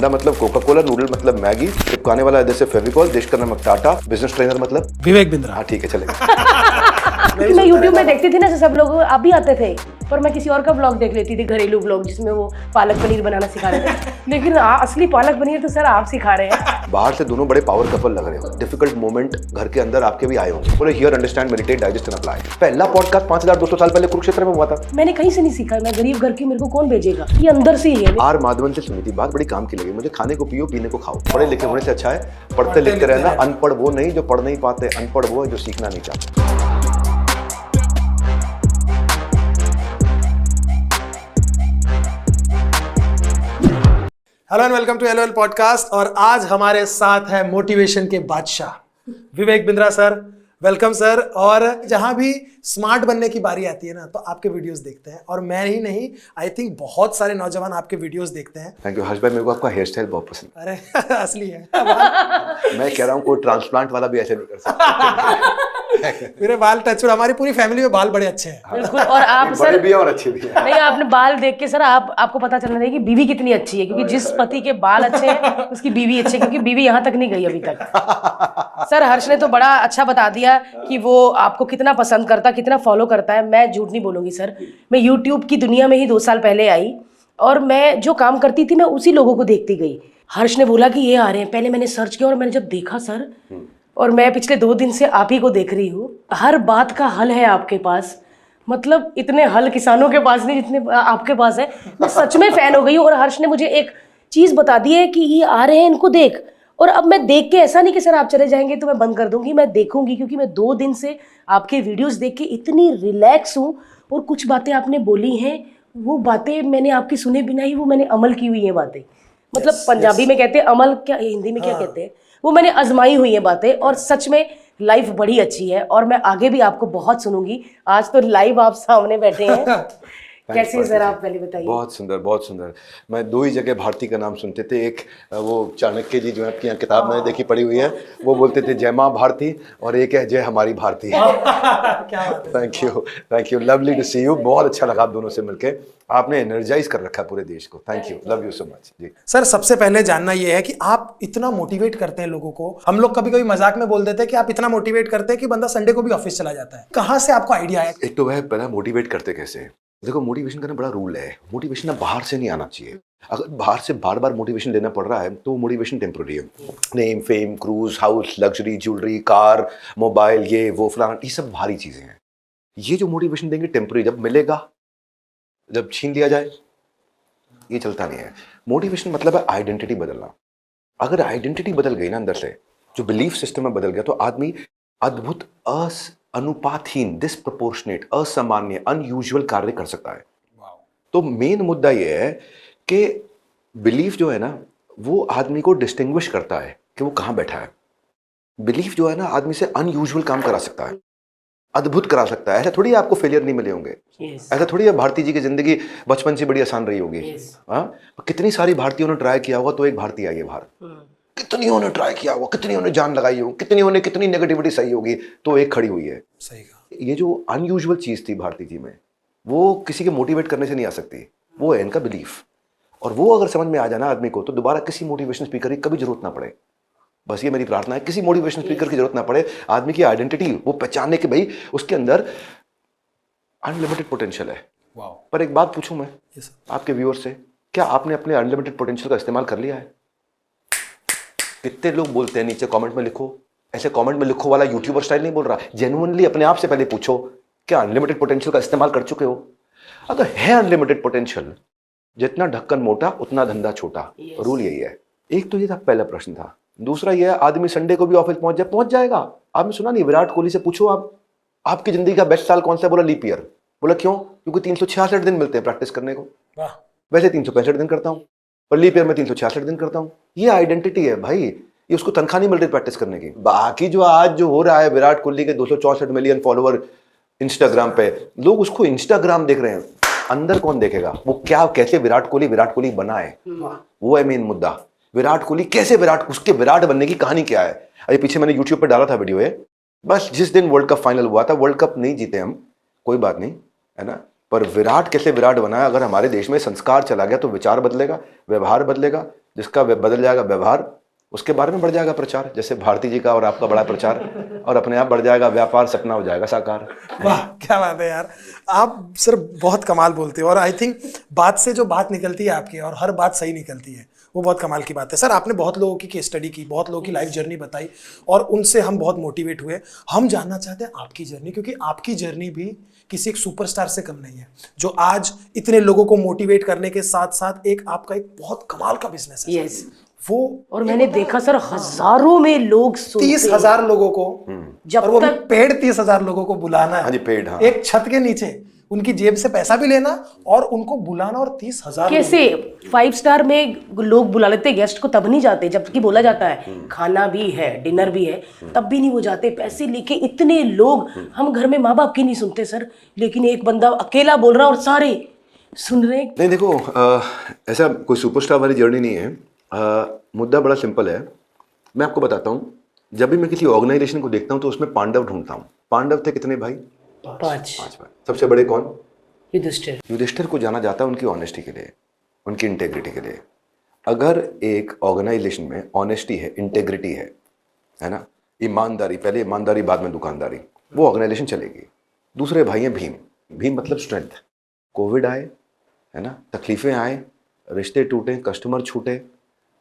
अंडा मतलब Coca Cola, noodle मतलब मैगी, चिपकाने वाला जैसे फेविकॉल, देश का नमक टाटा, बिजनेस ट्रेनर मतलब विवेक बिंद्रा। हाँ ठीक है चलेगा। मैं यूट्यूब में देखती थी ना, सब लोग आप भी आते थे, पर मैं किसी और का ब्लॉग देख लेती थी, घरेलू ब्लॉग, जिसमें वो पालक पनीर बनाना सिखा रहे थे। लेकिन असली पालक पनीर तो सर आप सिखा रहे हैं। बाहर से दोनों बड़े पावर कपल लग रहे हो, डिफिकल्ट मोमेंट घर के अंदर आपके भी आए होंगे। बोले here understand meditate digest and apply. पहला पॉडकास्ट 5200 साल पहले कुरुक्षेत्र में हुआ था। मैंने कहीं से नहीं सीखा, मैं गरीब घर की, मेरे को कौन भेजेगा, ये अंदर से ही है। आर माधवन से सुनी थी बात, बड़ी काम की लगी मुझे। खाने को पियो, पीने को खाओ। पढ़े लिखे होने से अच्छा है पढ़ते लिखते रहना। अनपढ़ वो नहीं जो पढ़ नहीं पाते, अनपढ़ वो है जो सीखना नहीं चाहते। Hello and welcome to LOL podcast. और आज हमारे साथ है मोटिवेशन के बादशाह Vivek Bindra sir. Welcome sir. और जहां भी स्मार्ट बनने की बारी आती है ना, तो आपके वीडियोस देखते हैं, और मैं ही नहीं, आई थिंक बहुत सारे नौजवान आपके वीडियोस देखते हैं। थैंक यू हर्ष भाई, मेरे को आपका हेयर स्टाइल बहुत पसंद अरे असली है। मैं कह रहा हूँ कोई ट्रांसप्लांट वाला भी ऐसे नहीं कर सकता। मेरे बाल टच, हमारी पूरी फैमिली में बाल बड़े अच्छे हैं। बिल्कुल। और आप सर भी और अच्छे भी हैं। नहीं, आपने बाल देख के सर आपको पता चलना चाहिए कि बीवी कितनी अच्छी है, क्योंकि जिस पति के बाल अच्छे हैं उसकी बीवी अच्छी है, क्योंकि बीवी यहाँ तक नहीं गई अभी तक। सर हर्ष ने तो बड़ा अच्छा बता दिया कि वो आपको कितना पसंद करता, कितना फॉलो करता है। मैं झूठ नहीं बोलूंगी सर, मैं यूट्यूब की दुनिया में ही 2 साल पहले आई, और मैं जो काम करती थी मैं उसी लोगों को देखती गई। हर्ष ने बोला कि ये आ रहे हैं, पहले मैंने सर्च किया, और मैंने जब देखा सर, और मैं पिछले 2 दिन से आप ही को देख रही हूँ। हर बात का हल है आपके पास, मतलब इतने हल किसानों के पास नहीं जितने आपके पास है। मैं सच में फैन हो गई हूँ। और हर्ष ने मुझे एक चीज़ बता दी है कि ये आ रहे हैं, इनको देख। और अब मैं देख के, ऐसा नहीं कि सर आप चले जाएंगे तो मैं बंद कर दूंगी, मैं देखूंगी, क्योंकि मैं 2 दिन से आपके वीडियोस देख के इतनी रिलैक्स हूँ। और कुछ बातें आपने बोली हैं, वो बातें मैंने आपकी सुने बिना ही वो मैंने अमल की हुई हैं बातें। मतलब पंजाबी में कहते हैं अमल, क्या हिंदी में क्या कहते हैं, वो मैंने आजमाई हुई है बातें। और सच में लाइफ बड़ी अच्छी है, और मैं आगे भी आपको बहुत सुनूंगी। आज तो लाइव आप सामने बैठे हैं। कैसे है सर आप पहले बताइए। बहुत सुंदर, बहुत सुंदर। मैं 2 ही जगह भारती का नाम सुनते थे। एक वो चाणक्य जी जो है, आपकी यहाँ किताब मैंने देखी पढ़ी हुई है, वो बोलते थे जय माँ भारती, और एक है जय हमारी Bharti. Thank you, lovely to see you. बहुत अच्छा लगा आप दोनों से मिलके। आपने एनर्जाइज कर रखा है पूरे देश को। Thank you, love you so much ji. Sir सबसे पहले जानना यह है कि आप इतना मोटिवेट करते हैं लोगों को। हम लोग कभी कभी मजाक में बोल देते हैं कि आप इतना मोटिवेट करते हैं कि बंदा संडे को भी ऑफिस चला जाता है। कहाँ से आपको आइडिया आया? एक तो वह पहला मोटिवेट करते कैसे। देखो, मोटिवेशन करना बड़ा रूल है। मोटिवेशन ना बाहर से नहीं आना चाहिए। अगर बाहर से बार बार मोटिवेशन लेना पड़ रहा है तो मोटिवेशन टेम्पररी है। Name, fame, cruise, house, luxury, jewellery, car, mobile, ये वो फलाना, ये सब भारी चीजें हैं। ये जो मोटिवेशन देंगे टेम्पररी, जब मिलेगा, जब छीन लिया जाए, ये चलता नहीं है। मोटिवेशन मतलब है आइडेंटिटी बदलना। अगर आइडेंटिटी बदल गई ना अंदर से, जो बिलीफ सिस्टम में बदल गया, तो आदमी अद्भुत, अनुपातहीन, डिसप्रपोर्शनेट, असामान्य, अनयूजुअल कार्य कर सकता है। तो मेन मुद्दा यह है कि बिलीफ जो है ना, वो आदमी को डिस्टिंग्विश करता है कि वो कहाँ बैठा है। बिलीफ जो है ना, आदमी से अनयूजुअल काम करा सकता है, अद्भुत करा सकता है। ऐसा थोड़ी आपको फेलियर नहीं मिले होंगे। ऐसा थोड़ी है भारती जी की जिंदगी बचपन से बड़ी आसान रही होगी। हाँ, कितनी सारी भारतीयों ने ट्राई किया होगा तो एक भारतीय आई है बाहर। कितनियों ने ट्राई किया होगा, कितनियों ने जान लगाई होगी, कितनियों ने कितनी नेगेटिविटी सही होगी तो एक खड़ी हुई है। सही कहा। ये जो अनयूजुअल चीज थी भारती जी में, वो किसी के मोटिवेट करने से नहीं आ सकती। वो है इनका बिलीफ। और वो अगर समझ में आ जाना आदमी को, तो दोबारा किसी मोटिवेशन स्पीकर की कभी जरूरत ना पड़े। बस ये मेरी प्रार्थना है, किसी मोटिवेशन स्पीकर की जरूरत ना पड़े। आदमी की आइडेंटिटी वो पहचानने के भाई उसके अंदर अनलिमिटेड पोटेंशियल है। पर एक बात पूछूं मैं आपके व्यूअर से, क्या आपने अपने अनलिमिटेड पोटेंशियल का इस्तेमाल कर लिया है? कितने लोग बोलते हैं नीचे कमेंट में लिखो, ऐसे कमेंट में लिखो वाला यूट्यूबर स्टाइल नहीं बोल रहा। जेन्युइनली अपने आप से पहले पूछो, क्या अनलिमिटेड पोटेंशियल का इस्तेमाल कर चुके हो? अगर है अनलिमिटेड पोटेंशियल, जितना ढक्कन मोटा उतना धंधा छोटा। रूल यही है। एक तो ये था, पहला प्रश्न था। दूसरा ये है, आदमी संडे को भी ऑफिस पहुंच जाएगा। आपने सुना नहीं, विराट कोहली से पूछो आप, आपकी जिंदगी का बेस्ट साल कौन सा है? बोला लीप ईयर। बोला क्यों? क्योंकि 366 दिन मिलते हैं प्रैक्टिस करने को। वैसे 365 दिन करता हूं, पर लीप ईयर में 366 दिन करता हूं। ये आइडेंटिटी है भाई। ये उसको तनख्वाह नहीं मिल रही प्रैक्टिस करने की। बाकी जो आज जो हो रहा है, विराट कोहली के 264 मिलियन फॉलोअर इंस्टाग्राम पे, लोग उसको इंस्टाग्राम देख रहे हैं, अंदर कौन देखेगा? वो क्या, कैसे विराट कोहली बना है, वो है मेन मुद्दा। विराट कोहली कैसे उसके विराट बनने की कहानी क्या है? अभी पीछे मैंने यूट्यूब पे डाला था वीडियो है। बस जिस दिन वर्ल्ड कप फाइनल हुआ था, वर्ल्ड कप नहीं जीते हम, कोई बात नहीं है ना, पर विराट कैसे विराट बना है। अगर हमारे देश में संस्कार चला गया तो विचार बदलेगा, व्यवहार बदलेगा, जिसका बदल जाएगा व्यवहार, उसके बारे में बढ़ जाएगा प्रचार, जैसे भारती जी का और आपका बड़ा प्रचार, और अपने आप बढ़ जाएगा व्यापार, सपना हो जाएगा साकार। वाह क्या बात है यार, आप सर बहुत कमाल बोलते हो और आई थिंक बात से जो बात निकलती है आपकी और हर बात सही निकलती है, वो बहुत कमाल की बात है। सर आपने बहुत लोगों की केस स्टडी की, बहुत लोगों की लाइफ जर्नी बताई और उनसे हम बहुत मोटिवेट हुए। हम जानना चाहते हैं आपकी जर्नी, क्योंकि आपकी जर्नी भी किसी एक सुपरस्टार से कम नहीं है, जो आज इतने लोगों को मोटिवेट करने के साथ साथ एक आपका एक बहुत कमाल का बिजनेस है। यस, वो और मैंने देखा सर हजारों में लोग सुनते 30,000 लोगों को, जब और वो भी तक पेड 30,000 लोगों को बुलाना है। हाँ जी, पेड, हाँ। एक छत के नीचे उनकी जेब से पैसा भी लेना और उनको बुलाना, और 30,000 कैसे 5 स्टार में लोग बुला लेते गेस्ट को, तब नहीं जाते जबकि बोला जाता है खाना भी है, डिनर भी है, तब भी नहीं वो जाते। पैसे लेके इतने लोग, हम घर में माँ बाप की नहीं सुनते सर, लेकिन एक बंदा अकेला बोल रहा और सारे सुन रहे। नहीं देखो, ऐसा कोई सुपरस्टार वाली जर्नी नहीं है। मुद्दा बड़ा सिंपल है, मैं आपको बताता हूँ। जब भी मैं किसी ऑर्गेनाइजेशन को देखता हूँ तो उसमें पांडव ढूंढता हूँ। पांडव थे कितने भाई? 5 5 भाई। सबसे बड़े कौन? युधिष्ठिर। युधिष्ठिर को जाना जाता है उनकी ऑनेस्टी के लिए, उनकी इंटेग्रिटी के लिए। अगर एक ऑर्गेनाइजेशन में ऑनेस्टी है, इंटेग्रिटी है ना, ईमानदारी, पहले ईमानदारी बाद में दुकानदारी, वो ऑर्गेनाइजेशन चलेगी। दूसरे भाई हैं भीम। भीम मतलब स्ट्रेंथ। कोविड आए, है ना, तकलीफें आए, रिश्ते टूटे, कस्टमर छूटे,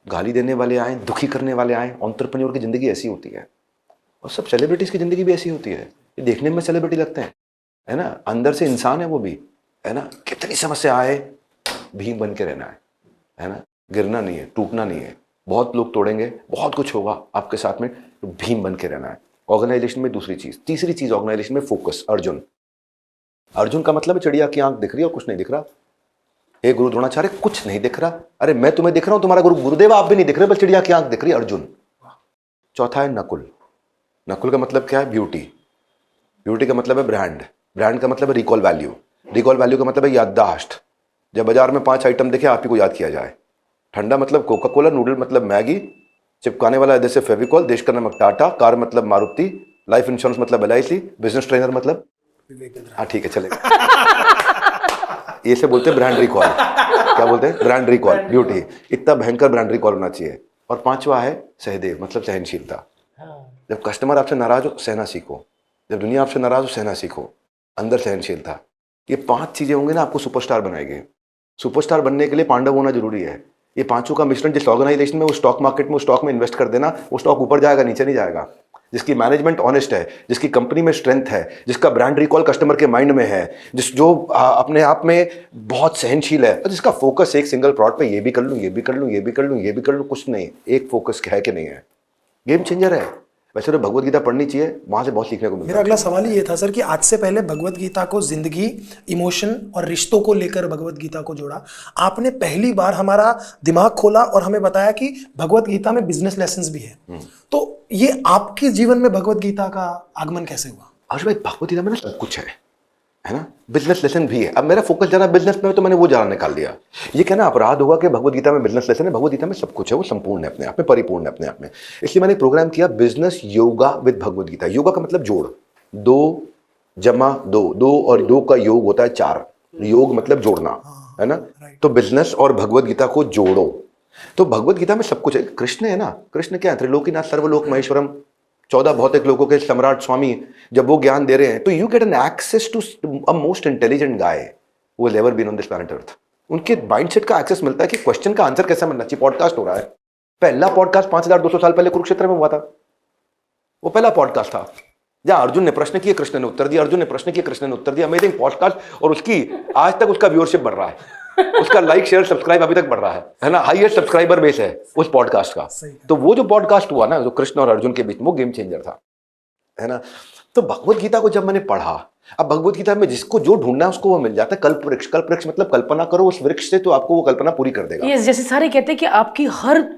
गाली देने वाले आए, दुखी करने वाले आए। एंटरप्रेन्योर की ज़िंदगी ऐसी होती है, और सब सेलिब्रिटीज़ की ज़िंदगी भी ऐसी होती है। ये देखने में सेलिब्रिटी लगते हैं, है ना, अंदर से इंसान है वो भी, है ना। कितनी समस्या आए, भीम बन के रहना है ना, गिरना नहीं है, टूटना नहीं है। बहुत लोग तोड़ेंगे, बहुत कुछ होगा आपके साथ में, तो भीम बन के रहना है ऑर्गेनाइजेशन में। दूसरी चीज़, तीसरी चीज़ ऑर्गेनाइजेशन में फोकस। अर्जुन। अर्जुन का मतलब है चिड़िया की आंख दिख रही है और कुछ नहीं दिख रहा। हे गुरु द्रोणाचार्य, कुछ नहीं दिख रहा। अरे मैं तुम्हें दिख रहा हूं, तुम्हारा गुरु गुरुदेव आप भी नहीं दिख रहे, बस चिड़िया की आंख दिख रही है, अर्जुन। चौथा है नकुल। नकुल का मतलब क्या है? ब्यूटी। ब्यूटी का मतलब है ब्रांड। ब्रांड का मतलब है रिकॉल वैल्यू। रिकॉल वैल्यू का मतलब है याददाश्त। जब बाजार में 5 आइटम दिखे, आप ही को याद किया जाए। ठंडा मतलब कोका कोला, नूडल मतलब मैगी, चिपकाने वाला जैसे फेविकॉल, देश का नमक टाटा, कार मतलब मारुति, लाइफ इंश्योरेंस मतलब LIC, बिजनेस ट्रेनर मतलब हाँ ठीक है चलेगा। ये से बोलते हैं ब्रांड रिकॉल। क्या बोलते हैं? Brand recall. ब्यूटी। इतना भयंकर ब्रांड रिकॉल होना चाहिए। और 5वां है सहदेव, मतलब सहनशीलता। जब कस्टमर आपसे नाराज हो, सहना सीखो। जब दुनिया आपसे नाराज हो, सहना सीखो। अंदर सहनशीलता। ये 5 चीजें होंगी ना, आपको सुपरस्टार बनाएंगे। सुपरस्टार बनने के लिए पांडव होना जरूरी है। ये 5 का मिश्रण जिस ऑर्गेनाइजेशन में, वो स्टॉक मार्केट में, उस स्टॉक में इन्वेस्ट कर देना, वो स्टॉक ऊपर जाएगा, नीचे नहीं जाएगा। जिसकी मैनेजमेंट ऑनेस्ट है, जिसकी कंपनी में स्ट्रेंथ है, जिसका ब्रांड रिकॉल कस्टमर के माइंड में है, जो अपने आप में बहुत सहनशील है, और जिसका फोकस एक सिंगल प्रोडक्ट पे, ये भी कर लूँ, ये भी कर लूँ, ये भी कर लूँ, ये भी कर लूँ, कुछ नहीं, एक फोकस है कि नहीं है, गेम चेंजर है। वैसे तो भगवत गीता पढ़नी चाहिए, वहां से बहुत सीखने को मिलता है। मेरा अगला सवाल ये था सर कि आज से पहले भगवत गीता को जिंदगी, इमोशन और रिश्तों को लेकर भगवत गीता को जोड़ा। आपने पहली बार हमारा दिमाग खोला और हमें बताया कि भगवत गीता में बिजनेस लेसन्स भी है। तो ये आपके जीवन में भगवत गीता का आगमन कैसे हुआ? और भाई भगवत गीता में ना सब कुछ है ना, बिजनेस लेसन भी है। अब मेरा फोकस जरा बिजनेस में है, तो मैंने वो जरा निकाल दिया। ये कहना अपराध होगा कि भगवत गीता में बिजनेस लेसन है। भगवत गीता में सब कुछ है, वो संपूर्ण है अपने आप में, परिपूर्ण है अपने आप में। इसलिए मैंने प्रोग्राम किया business yoga with Bhagavad Gita. Yoga का मतलब जोड़, 2 जमा 2, 2 और 2 का योग होता है 4। योग मतलब जोड़ना, है ना। तो बिजनेस और भगवत गीता को जोड़ो। तो भगवत गीता में सब कुछ है। कृष्ण है ना, कृष्ण क्या है? त्रिलोकीनाथ सर्वलोक महेश्वरम, 14 भौतिक लोकों के सम्राट स्वामी। जब वो ज्ञान दे रहे हैं, तो you get an access to a most intelligent guy who has ever been on this planet earth. उनके माइंडसेट का एक्सेस मिलता है कि क्वेश्चन का आंसर कैसा मिलना चाहिए। पॉडकास्ट हो रहा है, पहला पॉडकास्ट 5200 साल पहले कुरुक्षेत्र में हुआ था। वो पहला पॉडकास्ट था जहां अर्जुन ने प्रश्न किए, कृष्ण ने उत्तर दिया, अर्जुन ने प्रश्न किए, कृष्ण ने उत्तर दिया। Amazing podcast. और उसकी आज तक उसका व्यूअरशिप बढ़ रहा है, उसका लाइक शेयर सब्सक्राइब अभी तक बढ़ रहा है ना। हाईएस्ट सब्सक्राइबर बेस है उस पॉडकास्ट का। तो वो जो पॉडकास्ट हुआ ना, जो कृष्ण और अर्जुन के बीच, वो गेम चेंजर था, है ना। तो भगवत गीता को जब मैंने पढ़ा, अब भगवत गीता में जिसको जो ढूंढना है उसको वो मिल जाता है। कल्प वृक्ष, कल्प वृक्ष मतलब कल्पना करो उस वृक्ष से, तो आपको वो कल्पना पूरी कर देगा। ये जैसे सारे कहते हैं कि आपकी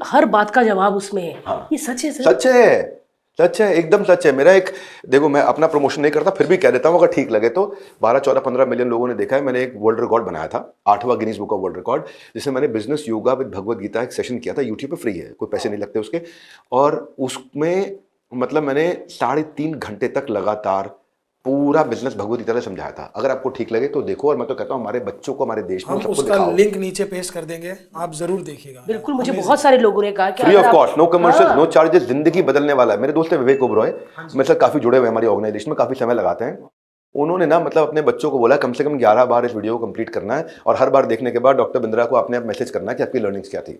हर बात का जवाब उसमें है। हाँ। ये सच है सर? सच है, सच है, एकदम सच है। मेरा एक, देखो मैं अपना प्रमोशन नहीं करता, फिर भी कह देता हूँ अगर ठीक लगे तो। 12, 14, 15 मिलियन लोगों ने देखा है। मैंने एक वर्ल्ड रिकॉर्ड बनाया था, 8वां Guinness book of world record, जिसमें मैंने business yoga with Bhagavad Gita एक सेशन किया था। यूट्यूब पे फ्री है, कोई पैसे नहीं लगते उसके। और उसमें मतलब मैंने 3.5 घंटे तक लगातार पूरा बिजनेस भगवती तरह समझाया था। अगर आपको ठीक लगे तो देखो, और मैं तो कहता हूँ हमारे बच्चों को, हमारे देश में हम सबको उसका दिखाओ। लिंक नीचे पेस्ट कर देंगे, आप जरूर देखिएगा। बिल्कुल, मुझे बहुत सारे लोगों ने कहा कि फ्री अगर ऑफ आप- कॉस्ट, नो कमर्शियल, हाँ, नो चार्जेस, जिंदगी बदलने वाला है। मेरे दोस्त है विवेक ओबरॉय, मेरे साथ काफी जुड़े हुए हैं, हमारी ऑर्गेनाइजेशन में काफी समय लगाते हैं। उन्होंने ना मतलब अपने बच्चों को बोला कम से कम 11 बार इस वीडियो को कंप्लीट करना है, और हर बार देखने के बाद डॉक्टर बिंद्रा को अपने आप मैसेज करना है कि आपकी लर्निंग्स क्या थी।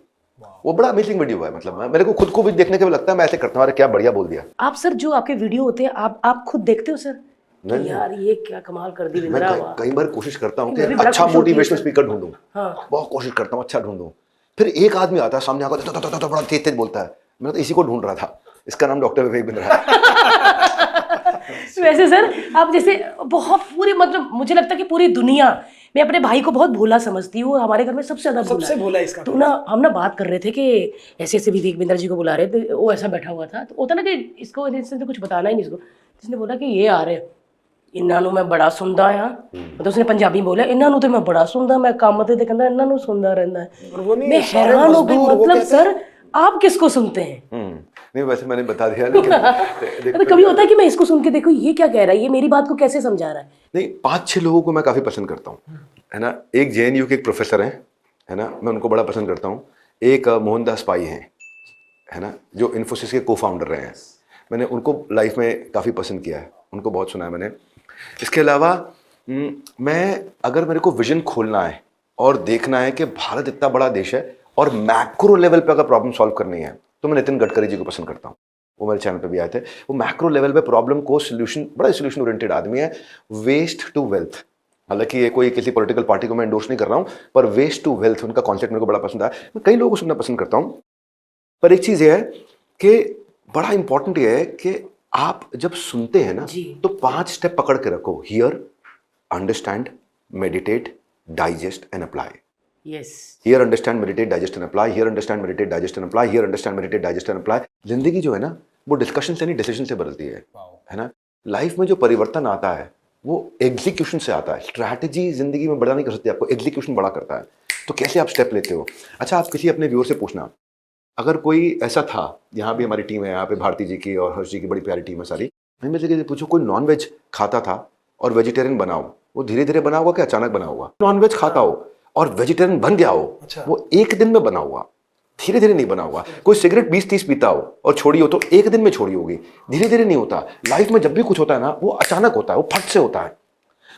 वो बड़ा अमेजिंग वीडियो है, मतलब मेरे को खुद को भी देखने के बाद लगता है मैं ऐसे करता हूँ, अरे क्या बढ़िया बोल दिया। आप सर जो आपके वीडियो होते हैं आप खुद देखते हो सर नहीं, कि यार ये क्या कमाल कर दी मैं बिंद्रा, कई बार कोशिश करता हूँ कि मैं भी बड़ा अच्छा खुश होती हूँ मोटिवेशनल सर। स्पीकर ढूंढूं, हाँ। बहुत कोशिश करता हूँ अच्छा ढूंढूं, फिर एक आदमी आता है सामने आकर तो बड़ा तेज तेज बोलता है। मैं तो इसी को ढूंढ रहा था, इसका नाम डॉक्टर विवेक बिंद्रा है। वैसे सर आप जैसे बहुत पूरी, मतलब मुझे लगता है कि पूरी दुनिया, मैं अपने भाई को बहुत भोला समझती हूँ, हमारे घर में सबसे ज्यादा भोला सबसे है। भोला इसका तो ना हम ना बात कर रहे थे कि ऐसे ऐसे विवेक बिंद्रा जी को बुला रहे थे, वो ऐसा बैठा हुआ था, तो होता ना कि इसको इसने कुछ बताना ही नहीं इसको, इसने बोला कि ये आ रहे इन्ना नु मैं बड़ा सुनदा हाँ, मतलब उसने पंजाबी में बोला इन्ना नु तो मैं बड़ा सुनदा, मैं काम ते कहंदा इन्ना नु सुनदा रहंदा है। और वो नहीं, मैं सारे हैरान हो गई, मजदूर, वो मतलब कहते सर आप किसको सुनते हैं? नहीं वैसे मैंने बता दिया, लेकिन तो कभी होता है कि मैं इसको सुन के देखो ये क्या कह रहा है, ये मेरी बात को कैसे समझा रहा है। नहीं, 5-6 लोगों को मैं काफी पसंद करता हूँ, है ना। एक जेएनयू के एक प्रोफेसर हैं, है ना, मैं उनको बड़ा पसंद करता हूँ। एक मोहनदास पाई हैं, है ना, जो इन्फोसिस के को फाउंडर रहे हैं, मैंने उनको लाइफ में काफ़ी पसंद किया है, उनको बहुत सुना है मैंने। इसके अलावा मैं, अगर मेरे को विजन खोलना है और देखना है कि भारत इतना बड़ा देश है और मैक्रो लेवल पे अगर प्रॉब्लम सॉल्व करनी है, तो मैं नितिन गडकरी जी को पसंद करता हूँ। वो मेरे चैनल पे भी आए थे। वो मैक्रो लेवल पे प्रॉब्लम को सोल्यूशन, बड़ा सोल्यूशन ओरिएंटेड आदमी है। वेस्ट टू वेल्थ, हालांकि ये कोई किसी पॉलिटिकल पार्टी को मैं एंडोर्स नहीं कर रहा हूँ, पर वेस्ट टू वेल्थ उनका कॉन्सेप्ट मेरे को बड़ा पसंद आया। मैं कई लोगों को सुनना पसंद करता हूँ, पर एक चीज़ ये है कि बड़ा इंपॉर्टेंट ये है कि आप जब सुनते हैं ना, तो 5 स्टेप पकड़ के रखो। Here, understand, meditate, digest and apply. Yes, here, understand, meditate, digest and apply. Here, understand, meditate, digest and apply. Here, understand, meditate, digest and apply. जिंदगी जो है ना, वो डिस्कशन से नहीं डिसीजन से बदलती है ना। लाइफ में जो परिवर्तन आता है वो एग्जीक्यूशन से आता है। स्ट्रैटेजी जिंदगी में बड़ा नहीं कर सकती, आपको एग्जीक्यूशन बड़ा करता है। तो कैसे आप स्टेप लेते हो? अच्छा, आप किसी अपने व्यूअर से पूछना, अगर कोई ऐसा था, यहाँ भी हमारी टीम है, यहाँ पे भारती जी की और हर्ष जी की बड़ी प्यारी टीम है सारी, मैं से पूछो कोई नॉन वेज खाता था और वेजिटेरियन बनाओ, वो धीरे धीरे बना हुआ कि अचानक बना हुआ? नॉन वेज खाता हो और वेजिटेरियन बन गया हो, वो एक दिन में बना हुआ, धीरे धीरे नहीं बना हुआ। कोई सिगरेट 20-30 पीता हो और छोड़ी हो तो एक दिन में छोड़ी होगी, धीरे धीरे नहीं होता। लाइफ में जब भी कुछ होता है ना, वो अचानक होता है, वो फट से होता है।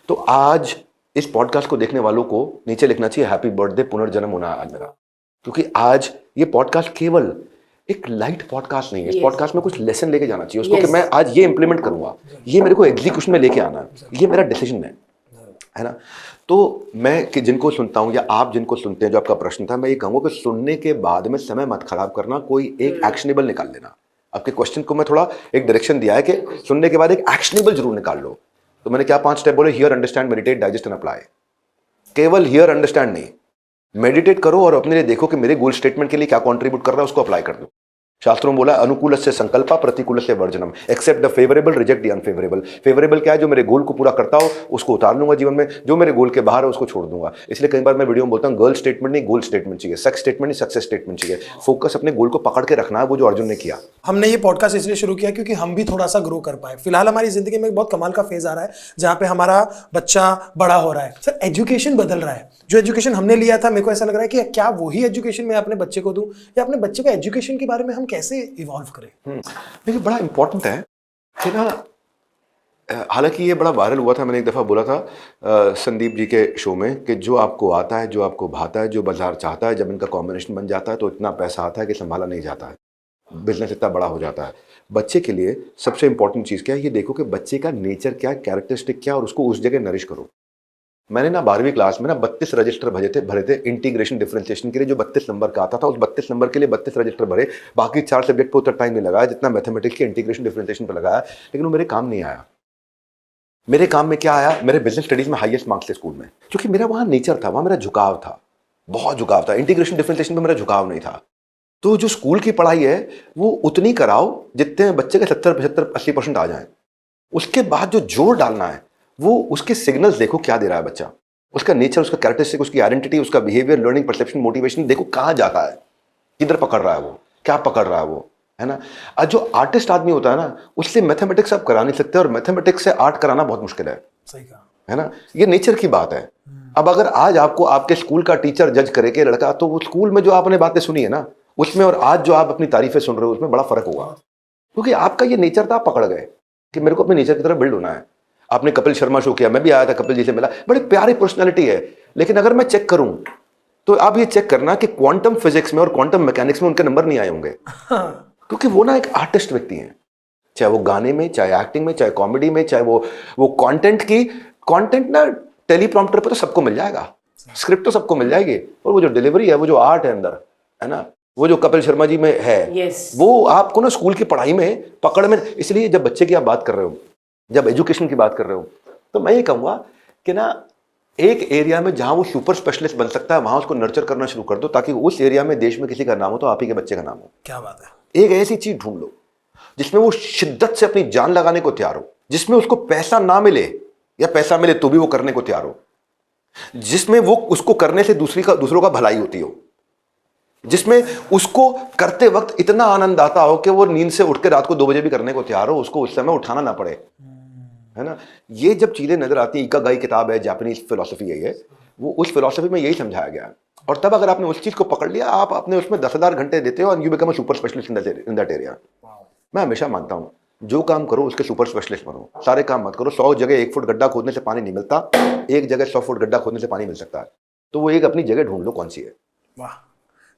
तो आज इस पॉडकास्ट को देखने वालों को नीचे लिखना चाहिए हैप्पी बर्थडे, पुनर्जन्म होना आज मेरा, क्योंकि आज ये पॉडकास्ट केवल एक लाइट पॉडकास्ट नहीं है। इस पॉडकास्ट में कुछ लेसन लेके जाना चाहिए उसको, कि मैं आज ये इंप्लीमेंट करूंगा, ये मेरे को एग्जीक्यूशन में लेके आना है, ये मेरा डिसीजन है ना। तो मैं कि जिनको सुनता हूं या आप जिनको सुनते हैं, जो आपका प्रश्न था, मैं ये कहूंगा कि सुनने के बाद में समय मत खराब करना, कोई एक एक्शनेबल निकाल लेना। आपके क्वेश्चन को मैं थोड़ा एक डायरेक्शन दिया है कि सुनने के बाद एक एक्शनेबल जरूर निकाल लो। तो मैंने क्या 5 स्टेप बोले? Here, understand, meditate, digest and apply. केवल हियर अंडरस्टैंड नहीं, मेडिटेट करो और अपने लिए देखो कि मेरे गोल स्टेटमेंट के लिए क्या कंट्रीब्यूट कर रहा है, उसको अप्लाई कर दो। शास्त्रों में बोला अनुकूल से संकल्पा, प्रतिकूल से वर्जनम। Accept the favourable, reject the unfavourable. Favourable क्या है? जो मेरे गोल को पूरा करता हो उसको उतार लूंगा जीवन में, जो मेरे गोल के बाहर है उसको छोड़ दूंगा। इसलिए कई बार मैं वीडियो में बोलता हूं, गर्ल स्टेटमेंट नहीं, गोल स्टेटमेंट चाहिए। सेक्स स्टेटमेंट नहीं, सक्सेस स्टेटमेंट चाहिए। फोकस अपने गोल को पकड़ के रखना है, वो जो अर्जुन ने किया। हमने ये पॉडकास्ट इसलिए शुरू किया क्योंकि हम भी थोड़ा सा ग्रो कर पाए। फिलहाल हमारी जिंदगी में एक बहुत कमाल का फेज आ रहा है जहां पे हमारा बच्चा बड़ा हो रहा है। सर, एजुकेशन बदल रहा है। जो एजुकेशन हमने लिया था, मेरे को ऐसा लग रहा है कि क्या वही एजुकेशन मैं अपने बच्चे को दूं, या अपने बच्चे को एजुकेशन के बारे में हम कैसे इवॉल्व करें। देखिए, बड़ा इंपॉर्टेंट है कि ना, हालांकि ये बड़ा वायरल हुआ था, मैंने एक दफ़ा बोला था संदीप जी के शो में कि जो आपको आता है, जो आपको भाता है, जो बाजार चाहता है, जब इनका कॉम्बिनेशन बन जाता है तो इतना पैसा आता है कि संभाला नहीं जाता है, बिजनेस इतना बड़ा हो जाता है। बच्चे के लिए सबसे इंपॉर्टेंट चीज़ क्या है? ये देखो कि बच्चे का नेचर क्या है, कैरेक्टरिस्टिक क्या है, और उसको उस जगह नरिश करो। मैंने ना 12वीं क्लास में ना 32 रजिस्टर भरे थे इंटीग्रेशन डिफरेंशिएशन के लिए, जो 32 नंबर का आता था। उस 32 नंबर के लिए 32 रजिस्टर भरे। बाकी 4 सब्जेक्ट पर उतना टाइम नहीं लगाया जितना मैथमेटिक्स के इंटीग्रेशन डिफरेंशिएशन पर लगाया, लेकिन वो मेरे काम नहीं आया। मेरे काम में क्या आया? मेरे बिजनेस स्टडीज में हाईएस्ट मार्क्स थे स्कूल में, क्योंकि मेरा वहाँ नेचर था, वहाँ मेरा झुकाव था, बहुत झुकाव था। इंटीग्रेशन डिफरेंशिएशन में मेरा झुकाव नहीं था। तो जो स्कूल की पढ़ाई है वो उतनी कराओ जितने बच्चे के 70, 75, 80% आ जाए। उसके बाद जो जोर डालना है वो उसके सिग्नल्स देखो, क्या दे रहा है बच्चा, उसका नेचर, उसका कैरेक्टरिस्टिक, उसकी आइडेंटिटी, उसका बिहेवियर, लर्निंग, परसेप्शन, मोटिवेशन देखो कहाँ जाता है, किधर पकड़ रहा है वो, क्या पकड़ रहा है वो। है ना। आज जो आर्टिस्ट आदमी होता है ना, उससे मैथमेटिक्स आप करा नहीं सकते, और मैथमेटिक्स से आर्ट कराना बहुत मुश्किल है। सही कहा। है ना, ये नेचर की बात है। अब अगर आज आपको आपके स्कूल का टीचर जज करे कि लड़का, तो वो स्कूल में जो आपने बातें सुनी है ना उसमें, और आज जो आप अपनी तारीफें सुन रहे हो उसमें बड़ा फर्क होगा, क्योंकि आपका ये नेचर था, आप पकड़ गए कि मेरे को अपने नेचर की तरफ बिल्ड होना है। आपने कपिल शर्मा शो किया, मैं भी आया था, कपिल जी से मिला, बड़ी प्यारी पर्सनैलिटी है, लेकिन अगर मैं चेक करूं तो आप ये चेक करना कि क्वांटम फिजिक्स में और क्वांटम मैकेनिक्स में उनके नंबर नहीं आए होंगे, क्योंकि वो ना एक आर्टिस्ट व्यक्ति हैं, चाहे वो गाने में, चाहे एक्टिंग में, चाहे कॉमेडी में, चाहे वो कंटेंट ना टेलीप्रॉम्प्टर पे तो सबको मिल जाएगा, स्क्रिप्ट तो सबको मिल जाएगी, और वो जो डिलीवरी है, वो जो आर्ट है अंदर, है ना, वो जो कपिल शर्मा जी में है, वो आपको ना स्कूल की पढ़ाई में पकड़ में। इसलिए जब बच्चे की आप बात कर रहे हो, जब एजुकेशन की बात कर रहे हो, तो मैं ये कहूँगा कि ना एक एरिया में जहाँ वो सुपर स्पेशलिस्ट बन सकता है वहाँ उसको नर्चर करना शुरू कर दो, ताकि उस एरिया में देश में किसी का नाम हो तो आप ही के बच्चे का नाम हो। क्या बात है। एक ऐसी चीज ढूंढ लो जिसमें वो शिद्दत से अपनी जान लगाने को तैयार हो, जिसमें उसको पैसा ना मिले या पैसा मिले तो भी वो करने को तैयार हो, जिसमें वो उसको करने से दूसरों का भलाई होती हो, जिसमें उसको करते वक्त इतना आनंद आता हो कि वो नींद से उठ के रात को 2 बजे भी करने को तैयार हो, उसको उस समय उठाना ना पड़े, है ना। ये जब चीजें नजर आती हैं, इकागाई किताब है, जापानीज फिलॉसफी है ये, वो उस फिलॉसफी में यही समझाया गया है। और तब अगर आपने उस चीज को पकड़ लिया, आप अपने उसमें 10,000 घंटे देते हो, और you become a super specialist in that area. मैं हमेशा मानता हूं, जो काम करो उसके सुपर स्पेशलिस्ट बनो, सारे काम मत करो। 100 जगह 1 फुट गड्ढा खोदने से पानी नहीं मिलता, एक जगह 100 फुट गड्ढा खोदने से पानी मिल सकता है, तो वो एक अपनी जगह ढूंढ लो कौन सी है। वाह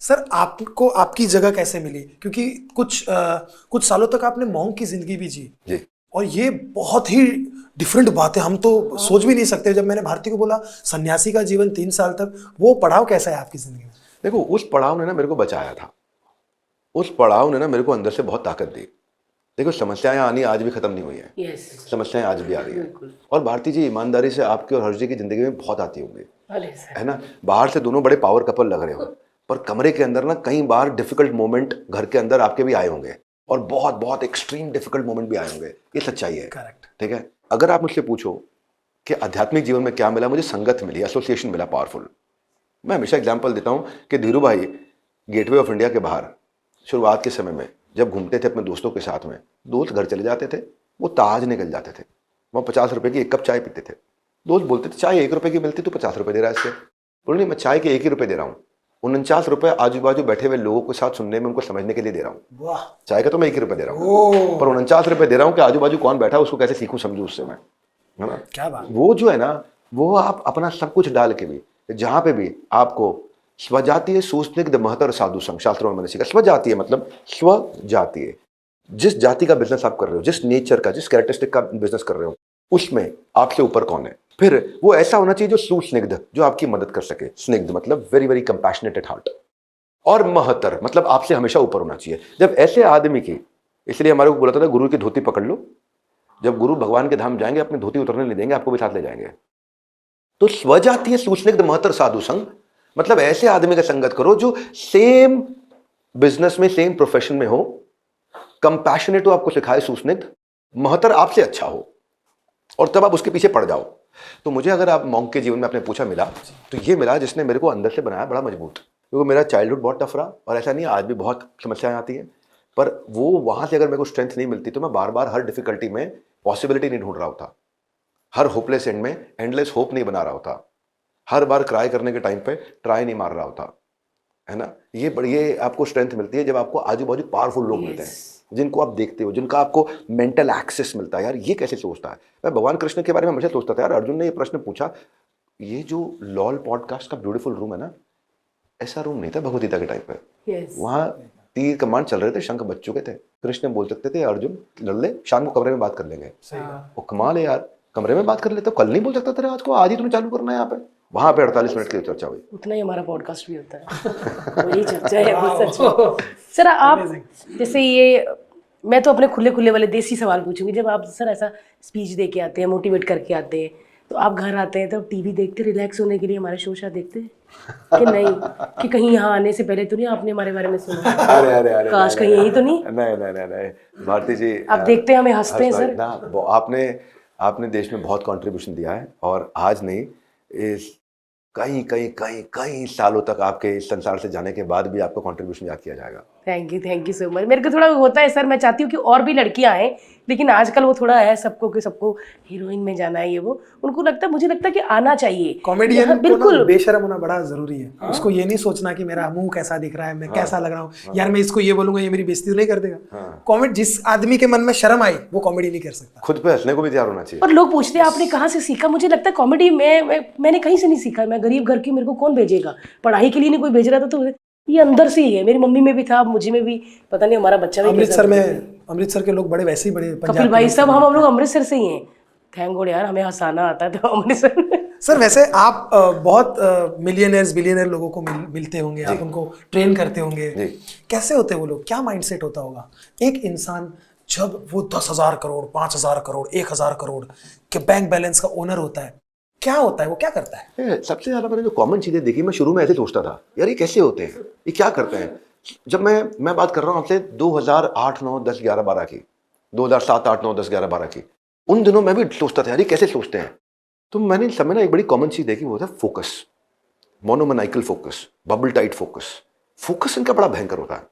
सर, आपको आपकी जगह कैसे मिली? क्योंकि कुछ सालों तक आपने मॉन्क की जिंदगी भी जी, और ये बहुत ही डिफरेंट बात है, हम तो सोच भी नहीं सकते। जब मैंने भारती को बोला सन्यासी का जीवन 3 साल तक, वो पड़ाव कैसा है आपकी जिंदगी में? देखो, उस पड़ाव ने ना मेरे को बचाया था, उस पड़ाव ने ना मेरे को अंदर से बहुत ताकत दी। देखो, समस्याएं आनी आज भी खत्म नहीं हुई है, समस्याएं आज भी आ रही है, और भारती जी ईमानदारी से आपकी और हर्ष जी की जिंदगी में बहुत आती होंगी, है ना। बाहर से दोनों बड़े पावर कपल लग रहे हो, पर कमरे के अंदर ना कई बार डिफिकल्ट मोमेंट घर के अंदर आपके भी आए होंगे, और बहुत बहुत एक्सट्रीम डिफिकल्ट मोमेंट भी आए होंगे, ये सच्चाई है। करेक्ट, ठीक है। अगर आप मुझसे पूछो कि आध्यात्मिक जीवन में क्या मिला, मुझे संगत मिली, एसोसिएशन मिला पावरफुल। मैं हमेशा एग्जांपल देता हूं कि धीरू भाई गेटवे ऑफ इंडिया के बाहर शुरुआत के समय में जब घूमते थे अपने दोस्तों के साथ में, दोस्त घर चले जाते थे, वो ताज निकल जाते थे, वहाँ 50 रुपए की 1 कप चाय पीते थे। दोस्त बोलते थे चाय 1 रुपए की मिलती तो 50 रुपए दे रहा है इसके। बोले नहीं, मैं चाय के 1 ही रुपए दे रहा हूँ, 49 रुपए आजू बाजू बैठे हुए लोगों के साथ सुनने में, उनको समझने के लिए दे रहा हूँ। चाय का तो मैं 1 ही रुपए दे रहा हूँ, पर 49 रुपए दे रहा हूँ कि आजू बाजू कौन बैठा है उसको कैसे सीखूं समझूं उससे मैं, है ना। क्या बात। वो जो है ना, वो आप अपना सब कुछ डाल के भी, जहां पे भी आपको स्वजातीय सुस्निग्ध महतर साधु संग, शास्त्रों में मैंने सीखा, स्वजातीय मतलब स्वजातीय, जिस जाति का बिजनेस आप कर रहे हो, जिस नेचर का, जिस कैरेक्टरिस्टिक का बिजनेस कर रहे हो, उसमें आपसे ऊपर कौन है। फिर वो ऐसा होना चाहिए जो सुस्निग्ध, जो आपकी मदद कर सके। स्निग्ध मतलब very very compassionate at heart, और महतर मतलब आपसे हमेशा ऊपर होना चाहिए। जब ऐसे आदमी की, इसलिए हमारे को बोला था गुरु की धोती पकड़ लो, जब गुरु भगवान के धाम जाएंगे अपनी धोती उतरने नहीं देंगे, आपको भी साथ ले जाएंगे। तो स्वजातीय सुस्निग्ध महतर साधु संग मतलब ऐसे आदमी का संगत करो जो सेम बिजनेस में, सेम प्रोफेशन में हो, कंपैशनेट हो, आपको सिखाए सुस्निग्ध, महतर आपसे अच्छा हो, और तब आप उसके पीछे पड़ जाओ। तो मुझे अगर आप मॉन्क के जीवन में आपने पूछा मिला, तो ये मिला जिसने मेरे को अंदर से बनाया बड़ा मजबूत, क्योंकि मेरा चाइल्डहुड बहुत टफ रहा, और ऐसा नहीं आज भी बहुत समस्याएं आती हैं, पर वो वहां से अगर मेरे को स्ट्रेंथ नहीं मिलती तो मैं बार बार हर डिफिकल्टी में पॉसिबिलिटी नहीं ढूंढ रहा होता, हर होपलेस एंड में एंडलेस होप नहीं बना रहा होता, हर बार क्राई करने के टाइम पे ट्राई नहीं मार रहा होता, है ना। ये आपको स्ट्रेंथ मिलती है जब आपको आजू बाजू पावरफुल लोग मिलते हैं, जिनको आप देखते हो, जिनका आपको मेंटल एक्सेस मिलता है। यार ये कैसे सोचता है। मैं भगवान कृष्ण के बारे में हमेशा सोचता था, यार अर्जुन ने ये प्रश्न पूछा, ये जो लॉल पॉडकास्ट का ब्यूटीफुल रूम है ना, ऐसा रूम नहीं था भगवद गीता के टाइम पे। वहाँ तीर कमान चल रहे थे, शंख बज चुके थे, कृष्ण बोल सकते थे अर्जुन लड़ ले, शाम को कमरे में बात कर लेंगे। वो कमाल है यार, कमरे में बात कर लेते, कल नहीं बोल सकता तेरे, आज को आज ही तुम्हें चालू करना है यहाँ पे। वहां पे 48 मिनट की चर्चा हुई। उतना ही हमारा पॉडकास्ट भी होता है, वही चर्चा है वो सच में। सर आप जैसे ये, मैं तो अपने खुले खुले वाले देसी सवाल पूछूंगी। जब आप सर ऐसा स्पीच दे के आते हैं, मोटिवेट करके आते हैं, तो आप घर आते हैं तो टीवी देखते, रिलैक्स होने के लिए हमारे शो शा देखते हैं कि नहीं, कि कहीं यहाँ आने से पहले तो नहीं आपने हमारे बारे में सुना? अरे काश कहीं यही तो नहीं। नहीं भारती जी, आप देखते हैं, हमें हंसते हैं सर ना। आपने देश में बहुत कंट्रीब्यूशन दिया है, और आज नहीं, इस कई सालों तक आपके इस संसार से जाने के बाद भी आपका कंट्रीब्यूशन याद किया जाएगा। Thank you so much. मेरे को थोड़ा होता है सर, मैं चाहती हूँ कि और भी लड़कियां आए, लेकिन आजकल वो थोड़ा है सबको कि सबको हीरोइन में जाना है, ये वो उनको लगता है, मुझे लगता है कि आना चाहिए। कॉमेडियन हाँ, को बिल्कुल। ना बेशर्म होना बड़ा जरूरी है। उसको ये नहीं सोचना कि मेरा मुंह कैसा दिख रहा है, मैं कैसा लग रहा हूँ, यार मैं इसको ये बोलूंगा ये मेरी बेइज्जती तो नहीं कर देगा। कॉमेडी, जिस आदमी के मन में शर्म आई वो कॉमेडी नहीं कर सकता। खुद पे हंसने को भी तैयार होना चाहिए। और लोग पूछते हैं आपने कहाँ से सीखा, मुझे लगता है कॉमेडी मैंने कहीं से नहीं सीखा। मैं गरीब घर की, मेरे को कौन भेजेगा पढ़ाई के लिए, नहीं कोई भेज रहा था, तो ये अंदर से ही है। मेरी मम्मी में भी था, मुझे में भी, पता नहीं हमारा बच्चा भी अमृतसर के लोग बड़े वैसे ही बड़े कपिल भाई सब हम लोग अमृतसर से ही हैं। थैंक गॉड यार, हमें हंसाना आता है तो अमृतसर में। सर वैसे आप बहुत मिलियनेयर्स बिलियनर लोगों को मिलते होंगे, आप उनको ट्रेन करते होंगे, कैसे होते हैं वो लोग, क्या माइंडसेट होता होगा? एक इंसान जब वो 10,000 करोड़ 5,000 करोड़ 1,000 करोड़ के बैंक बैलेंस का ओनर होता है, क्या होता है, वो क्या करता है? सबसे ज्यादा मैंने जो कॉमन चीजें देखी, मैं शुरू में ऐसे सोचता था यार ये कैसे होते हैं, ये क्या करते हैं। जब मैं बात कर रहा हूँ आपसे 2008 9 10 11 12 की, 2007 8 9 10 11 12 की, उन दिनों मैं भी सोचता था यार ये कैसे सोचते हैं। तो मैंने समय ना एक बड़ी कॉमन चीज देखी, वो था focus, monomaniacal focus, bubble tight focus. Focus इनका बड़ा भयंकर होता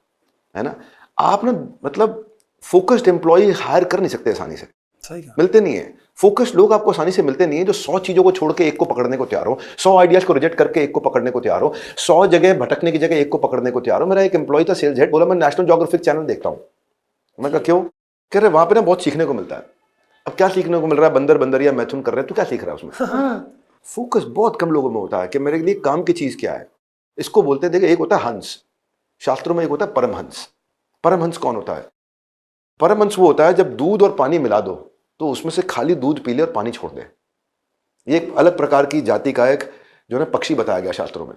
है ना। आप ना मतलब फोकस्ड एम्प्लॉय हायर कर नहीं सकते आसानी से, मिलते नहीं है। फोकस लोग आपको आसानी से मिलते नहीं है जो 100 चीजों को छोड़ के एक को पकड़ने को तैयार हो, 100 आइडियाज को रिजेक्ट करके एक को पकड़ने को तैयार हो, 100 जगह भटकने की जगह एक को पकड़ने को तैयार हो। मेरा एक एम्प्लॉय था सेल्स हेड, बोला मैं नेशनल ज्योग्राफिक चैनल देखता हूँ। मैं कहा क्यों? कह रहे वहां पे ना बहुत सीखने को मिलता है। अब क्या सीखने को मिल रहा है? बंदर बंदरिया मैथुन कर रहे हैं, तो क्या सीख रहा है उसमें? फोकस बहुत कम लोगों में होता है कि मेरे लिए काम की चीज क्या है। इसको बोलते हैं, देखिए एक होता है हंस, शास्त्रों में एक होता है परमहंस। परमहंस कौन होता है? परमहंस वो होता है जब दूध और पानी मिला दो तो उसमें से खाली दूध पी ले और पानी छोड़ दे। ये एक अलग प्रकार की जाति का एक जो है पक्षी बताया गया शास्त्रों में,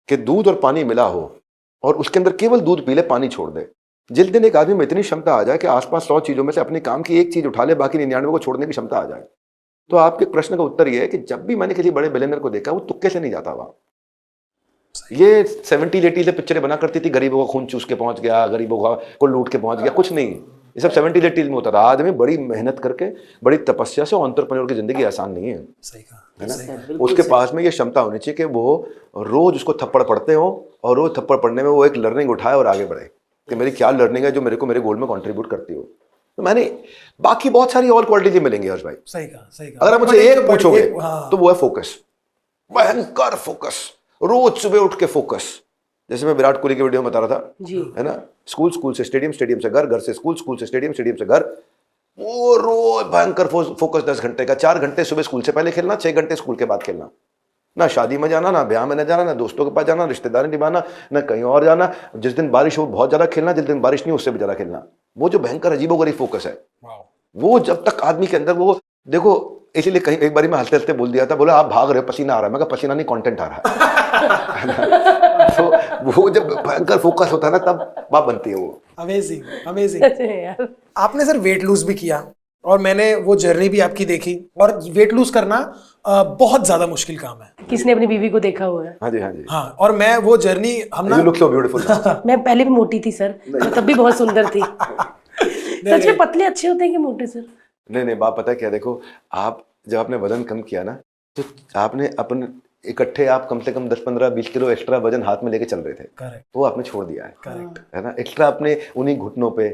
कि दूध और पानी मिला हो और उसके अंदर केवल दूध पी ले, पानी छोड़ दे। जिस दिन एक आदमी में इतनी क्षमता आ जाए कि आसपास 100 चीजों में से अपने काम की एक चीज उठा ले, बाकी 99 को छोड़ने की क्षमता आ जाए, तो आपके प्रश्न का उत्तर यह है कि जब भी मैंने किसी बड़े बिलियनर को देखा वो तुक्के से नहीं जाता वहां। ये 70 80 से पिक्चरें बना करती थी, गरीबों का खून चूस के पहुंच गया, गरीबों को लूट के पहुंच गया, कुछ नहीं। ये सब 70 80 में होता था। आदमी बड़ी मेहनत करके, बड़ी तपस्या से, एंटरप्रेन्योर की जिंदगी आसान नहीं है, सही कहा, है ना। उसके पास में ये क्षमता होनी चाहिए कि वो रोज उसको थप्पड़ पड़ते हो और रोज थप्पड़ पड़ने में वो एक लर्निंग उठाए और आगे बढ़े कि मेरी क्या लर्निंग है जो मेरे को मेरे गोल में कंट्रीब्यूट करती हो। तो मैंने बाकी बहुत सारी और क्वालिटी मिलेंगी हर्ष भाई। सही कहा। अगर आप मुझे एक पूछोगे तो वो है फोकस, भयंकर फोकस, रोज सुबह उठ के फोकस। जैसे मैं विराट कोहली के वीडियो में बता रहा था जी, है ना, स्कूल से स्टेडियम, स्टेडियम से घर, घर से स्कूल से स्टेडियम, स्टेडियम से घर। वो रोज भयंकर फोकस 10 घंटे का, 4 घंटे सुबह स्कूल से पहले खेलना, 6 घंटे स्कूल के बाद खेलना। ना शादी में जाना, ना ब्याह में न जाना, ना दोस्तों के पास जाना, रिश्तेदारी निभाना, ना कहीं और जाना। जिस दिन बारिश हो बहुत ज्यादा खेलना, जिस दिन बारिश नहीं उससे भी ज्यादा खेलना। वो जो भयंकर अजीबोगरीब फोकस है, वो जब तक आदमी के अंदर वो देखो, इसीलिए कहीं एक बारी मैं हंसते हंसते बोल दिया था, बोला आप भाग रहे हो, पसीना आ रहा है। मैं कहा पसीना नहीं, कंटेंट आ रहा है। तो वो जब भयंकर फोकस होता है ना, तब बात बनती है वो। अमेजिंग। आपने सर वेट लूज भी किया और मैंने वो जर्नी भी आपकी देखी, और वेट लूज करना बहुत ज्यादा मुश्किल काम है। किसने अपनी बीवी को देखा हुआ है? हाँ जी, हाँ जी, हाँ। और मैं वो जर्नी हम You look so beautiful। मैं पहले भी मोटी थी सर, तब भी बहुत सुंदर थी। सच में पतले अच्छे होते हैं कि मोटे सर? नहीं, बात पता है क्या, देखो आप जब आपने वजन कम किया ना, तो आपने अपने इकट्ठे आप कम से कम 10 15 20 किलो एक्स्ट्रा वजन हाथ में लेके चल रहे थे। करेक्ट। वो आपने छोड़ दिया है। करेक्ट है ना, एक्स्ट्रा अपने उन्हीं घुटनों पे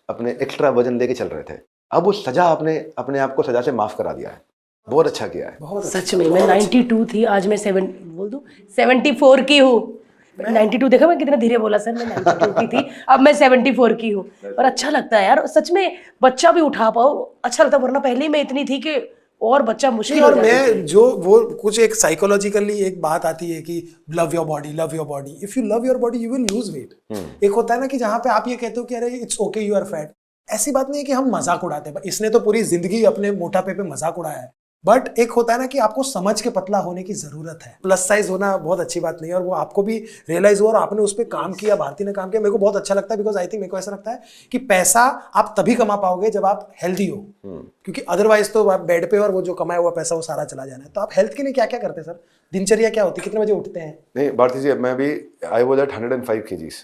अपने एक्स्ट्रा वजन लेके चल रहे थे। अब वो सजा आपने अपने आप को सजा से माफ करा दिया है। बहुत अच्छा किया है। सच में मैं 92 थी, आज मैं 74 की हूँ। 92 देखा मैं कितना धीरे बोला सर, मैं 92 की थी, अब मैं 74 की हूँ। और अच्छा लगता है यार, सच में बच्चा भी उठा पाओ अच्छा लगता है, वरना पहले ही मैं इतनी थी कि और बच्चा मुश्किल हो और जाता है। मैं जो वो कुछ एक साइकोलॉजिकली एक बात आती है कि love your body, love your body. If you love your body you will lose weight. एक होता है ना कि जहां पे आप ये कहते हो कि अरे it's okay you are fat, ऐसी बात नहीं है कि हम मजाक उड़ाते हैं। इसने तो पूरी जिंदगी अपने मोटापे पे मजाक उड़ाया है, बट एक होता है ना कि आपको समझ के पतला होने की जरूरत है। प्लस साइज होना बहुत अच्छी बात नहीं है, और वो आपको भी रियलाइज हुआ और आपने उस पर काम किया, भारती ने काम किया। मेरे को बहुत अच्छा लगता है, बिकॉज आई थिंक मेरे को ऐसा लगता है कि पैसा आप तभी कमा पाओगे जब आप हेल्दी हो, क्योंकि अदरवाइज तो आप बेड पे और वो जो कमाया हुआ पैसा वो सारा चला जाना है। तो आप हेल्थ के लिए क्या क्या करते हैं सर? दिनचर्या क्या होती है, कितने बजे उठते हैं? नहीं भारती जी, मैं भी I was at 105 kgs,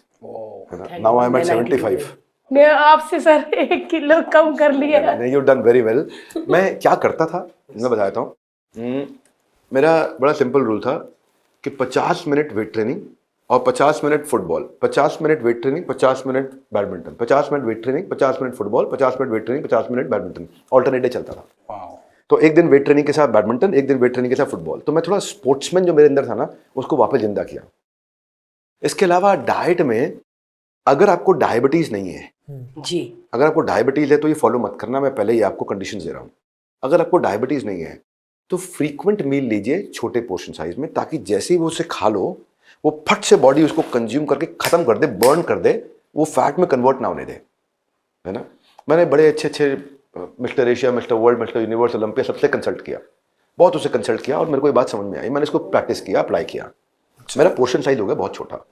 now I am at 75। मैं आपसे सर 1 किलो कम कर लिया। नहीं, यू डन वेरी वेल। मैं क्या करता था मैं बताता हूँ। मेरा बड़ा सिंपल रूल था कि 50 मिनट वेट ट्रेनिंग, और 50 minute football, 50 minute weight training, 50 minute badminton, 50 minute weight training, 50 minute football, 50 minute weight training, 50 minute badminton, alternate day चलता था। तो एक दिन वेट ट्रेनिंग के साथ बैडमिंटन, एक दिन वेट ट्रेनिंग के साथ फुटबॉल। तो मैं थोड़ा स्पोर्ट्समैन जो मेरे अंदर था ना, उसको वापस जिंदा किया। इसके अलावा डाइट में, अगर आपको डायबिटीज नहीं है, जी, अगर आपको डायबिटीज है तो ये फॉलो मत करना, मैं पहले ही आपको कंडीशन दे रहा हूँ। अगर आपको डायबिटीज नहीं है तो फ्रीक्वेंट मील लीजिए छोटे पोर्शन साइज में, ताकि जैसे ही वो उसे खा लो वो फट से बॉडी उसको कंज्यूम करके खत्म कर दे, बर्न कर दे, वो फैट में कन्वर्ट ना होने दे, है ना। मैंने बड़े अच्छे mister Asia, mister world, mister universe, Olympia सबसे कंसल्ट किया, बहुत उसे कंसल्ट किया, और मेरे को ये बात समझ में आई। मैंने इसको प्रैक्टिस किया, अप्लाई किया। मेरा पोर्शन साइज हो गया बहुत छोटा।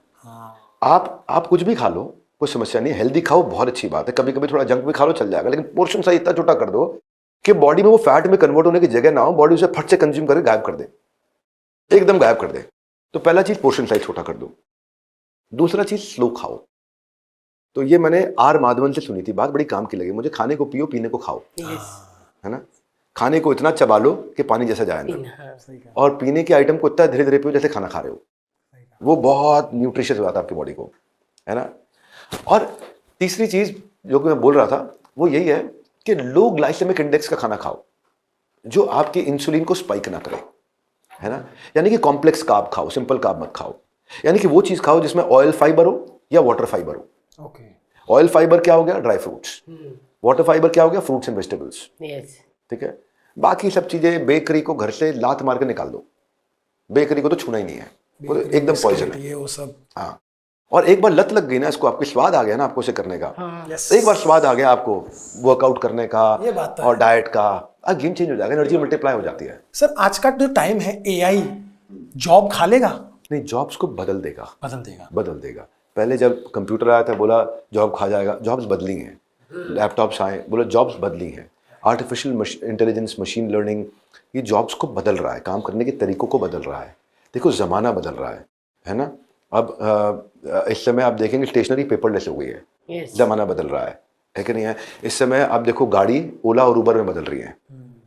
आप कुछ भी खा लो, कोई समस्या नहीं, हेल्दी खाओ, बहुत अच्छी बात है। कभी कभी थोड़ा जंक भी खा लो, चल जाएगा, लेकिन पोर्शन साइज इतना छोटा कर दो कि बॉडी में वो फैट में कन्वर्ट होने की जगह ना हो, बॉडी उसे फट से कंज्यूम करके गायब कर दे, एकदम गायब कर दे। तो पहला चीज पोर्शन साइज छोटा कर दो। दूसरा चीज स्लो खाओ। तो ये मैंने आर माधवन से सुनी थी बात, बड़ी काम की लगी मुझे। खाने को पियो, पीने को खाओ, है ना। खाने को इतना चबा लो कि पानी जैसा जाए ना, और पीने के आइटम को इतना धीरे धीरे पियो जैसे खाना खा रहे हो। वो बहुत न्यूट्रिशियस हो जाता है आपकी बॉडी को, है ना। और तीसरी चीज जो कि मैं बोल रहा था वो यही है कि लो ग्लाइसेमिक इंडेक्स का खाना खाओ, जो आपकी इंसुलिन को स्पाइक ना करे, है ना। यानी कि कॉम्प्लेक्स कार्ब खाओ, सिंपल कार्ब मत खाओ। यानी कि वो चीज खाओ जिसमें ऑयल फाइबर हो या वाटर फाइबर हो। ऑयल फाइबर क्या हो गया? Dry fruits. वाटर फाइबर क्या हो गया? Fruits and vegetables. ठीक है। बाकी सब चीजें, बेकरी को घर से लात मार के निकाल दो, बेकरी को तो छूना ही नहीं है, वो तो एकदम पॉइजन है, ये वो सब। हाँ। और एक बार लत लग गई ना इसको, आपको स्वाद आ गया ना आपको इसे करने का, Yes. एक बार स्वाद आ गया आपको वर्कआउट करने ये बात तो का और डाइट का, गेम चेंज हो जाएगा, एनर्जी मल्टीप्लाई हो जाती है। सर आज का जो टाइम है, एआई जॉब खा लेगा? नहीं, जॉब्स को बदल देगा, बदल देगा। पहले जब कंप्यूटर आया था बोला जॉब खा जाएगा, जॉब्स बदली हैं। लैपटॉप्स आए, बोला जॉब्स बदली हैं। आर्टिफिशियल इंटेलिजेंस, मशीन लर्निंग, ये जॉब्स को बदल रहा है, काम करने के तरीकों को बदल रहा है। देखो ज़माना बदल रहा है ना। अब इस समय आप देखेंगे स्टेशनरी पेपरलेस हो गई है, ज़माना बदल रहा है कि नहीं है। इस समय आप देखो गाड़ी ओला और उबर में बदल रही है,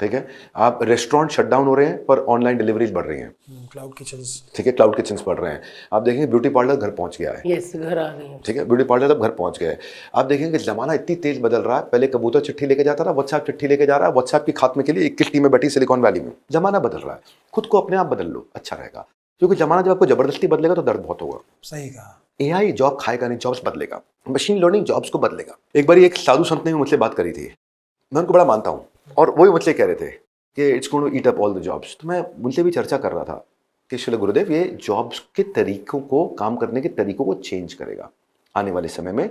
ठीक है। आप रेस्टोरेंट शट डाउन हो रहे हैं पर ऑनलाइन डिलीवरीज बढ़ रही हैं, क्लाउड किचन्स, ठीक है, क्लाउड किचन्स बढ़ रहे हैं। आप देखेंगे ब्यूटी पार्लर घर पहुंच गया है, घर आ गए, ठीक है, ब्यूटी पार्लर अब घर पहुंच गया है। आप देखेंगे ज़माना इतनी तेज बदल रहा है, पहले कबूतर चिट्ठी लेके जाता था, व्हाट्सएप चिट्ठी लेके जा रहा है, व्हाट्सएप की खात्मे के लिए 21 टीमें बैठी सिलिकॉन वैली में। ज़माना बदल रहा है, खुद को अपने आप बदल लो, अच्छा रहेगा, क्योंकि ज़माना जब आपको ज़बरदस्ती बदलेगा तो दर्द बहुत होगा। सही कहा। एआई जॉब खाएगा नहीं, जॉब्स बदलेगा, मशीन लर्निंग जॉब्स को बदलेगा। एक बार एक साधु संत ने मुझसे बात करी थी, मैं उनको बड़ा मानता हूँ, और वही मुझसे कह रहे थे कि it's going to eat up all the jobs. तो मैं उनसे भी चर्चा कर रहा था कि श्री गुरुदेव ये जॉब्स के तरीकों को, काम करने के तरीकों को चेंज करेगा। आने वाले समय में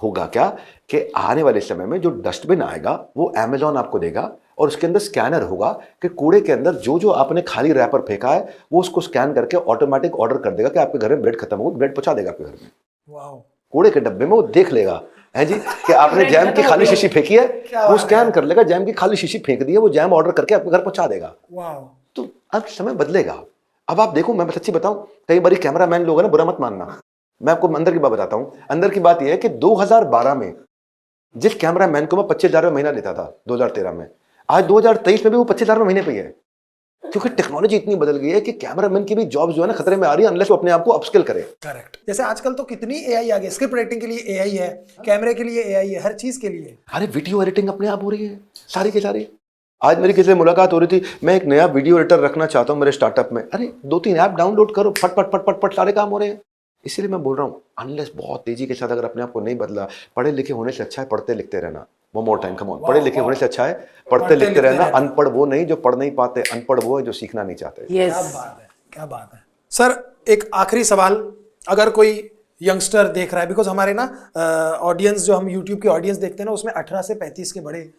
होगा क्या कि आने वाले समय में जो डस्टबिन आएगा वो अमेजॉन आपको देगा, और उसके अंदर स्कैनर होगा कि कूड़े के अंदर जो जो आपने खाली रैपर फेंका है वो उसको स्कैन करके ऑटोमेटिक ऑर्डर कर देगा कि आपके घर में ब्रेड खत्म हो, ब्रेड पहुंचा देगा आपके घर में। वाओ। कूड़े के डब्बे में वो देख लेगा है जी कि आपने जैम की खाली शीशी फेंकी है, वो स्कैन कर लेगा, जैम की खाली शीशी फेंक दी है, वो जैम ऑर्डर करके आपके घर पहुंचा देगा। तो अब समय बदलेगा। अब आप देखो, मैं सच्ची बताऊं, कई बार कैमरा मैन लोग है ना, बुरा मत मानना, मैं आपको अंदर की बात बताता हूं। अंदर की बात यह है कि 2012 में जिस कैमरा मैन को मैं 25,000 महीना लेता था 2013 में, आज 2023 में भी वो 25,000 महीने पे है, क्योंकि टेक्नोलॉजी इतनी बदल गई है कि कैमरामैन की भी जॉब जो है ना खतरे में आ रही है, अनलेस वो अपने आप को अपस्किल करे। करेक्ट। जैसे आजकल तो कितनी एआई आ गई, स्क्रिप्ट राइटिंग के लिए एआई है, कैमरे के लिए एआई है, हर चीज के लिए। अरे वीडियो एडिटिंग अपने आप हो रही है सारी के सारी। आज मेरी किसी से मुलाकात हो रही थी, मैं एक नया वीडियो एडिटर रखना चाहता हूं मेरे स्टार्टअप में। अरे 2-3 ऐप डाउनलोड करो, फट फट फट फट फट सारे काम हो रहे हैं। इसीलिए मैं बोल रहा हूँ, अनलेस बहुत तेजी के साथ अगर अपने आप को नहीं बदला, पढ़े लिखे होने से अच्छा है पढ़ते लिखते रहना। One more time, come on, पढ़े लिखे होने से अच्छा है पढ़ते लिखते रहना। अनपढ़ वो नहीं जो पढ़ नहीं पाते, अनपढ़ वो है जो सीखना नहीं चाहते। क्या बात है, क्या बात है। सर एक आखिरी सवाल, अगर कोई यंगस्टर देख रहा है, बिकॉज हमारे ना ऑडियंस, जो हम यूट्यूब की ऑडियंस देखते हैं ना, उसमें 18 से 35 के बड़े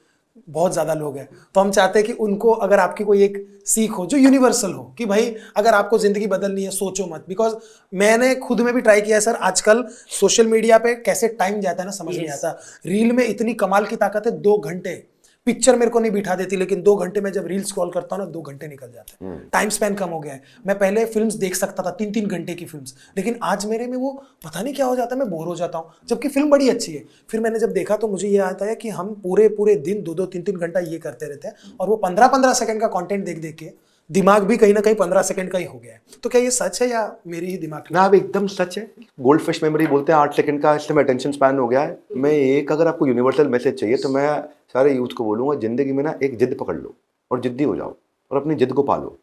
बहुत ज़्यादा लोग हैं, तो हम चाहते हैं कि उनको अगर आपकी कोई एक सीख हो जो यूनिवर्सल हो, कि भाई अगर आपको ज़िंदगी बदलनी है सोचो मत। बिकॉज मैंने खुद में भी ट्राई किया है सर, आजकल सोशल मीडिया पे कैसे टाइम जाता है ना, समझ नहीं आता। रील में इतनी कमाल की ताकत है, 2 घंटे पिक्चर मेरे को नहीं बिठा देती, लेकिन 2 घंटे में जब रील स्क्रॉल करता हूँ ना, 2 घंटे निकल जाते हैं। टाइम स्पेन कम हो गया है। मैं पहले फिल्म्स देख सकता था 3-3 घंटे की फिल्म्स, लेकिन आज मेरे में वो पता नहीं क्या हो जाता है, मैं बोर हो जाता हूँ, जबकि फिल्म बड़ी अच्छी है। फिर मैंने जब देखा तो मुझे ये आता है कि हम पूरे दिन 2-2, 3-3 घंटा ये करते रहते हैं, और वो 15-15 सेकंड का कंटेंट देख देख के दिमाग भी कहीं ना कहीं 15 सेकंड का ही हो गया है। तो क्या ये सच है या मेरी ही दिमाग ना, अब एकदम सच है। गोल्ड फिश मेमोरी बोलते हैं 8 सेकंड का, इससे अटेंशन स्पैन हो गया है। मैं एक, अगर आपको यूनिवर्सल मैसेज चाहिए तो मैं सारे यूथ को बोलूँगा, ज़िंदगी में ना एक जिद पकड़ लो और जिद्दी हो जाओ और अपनी जिद को पालो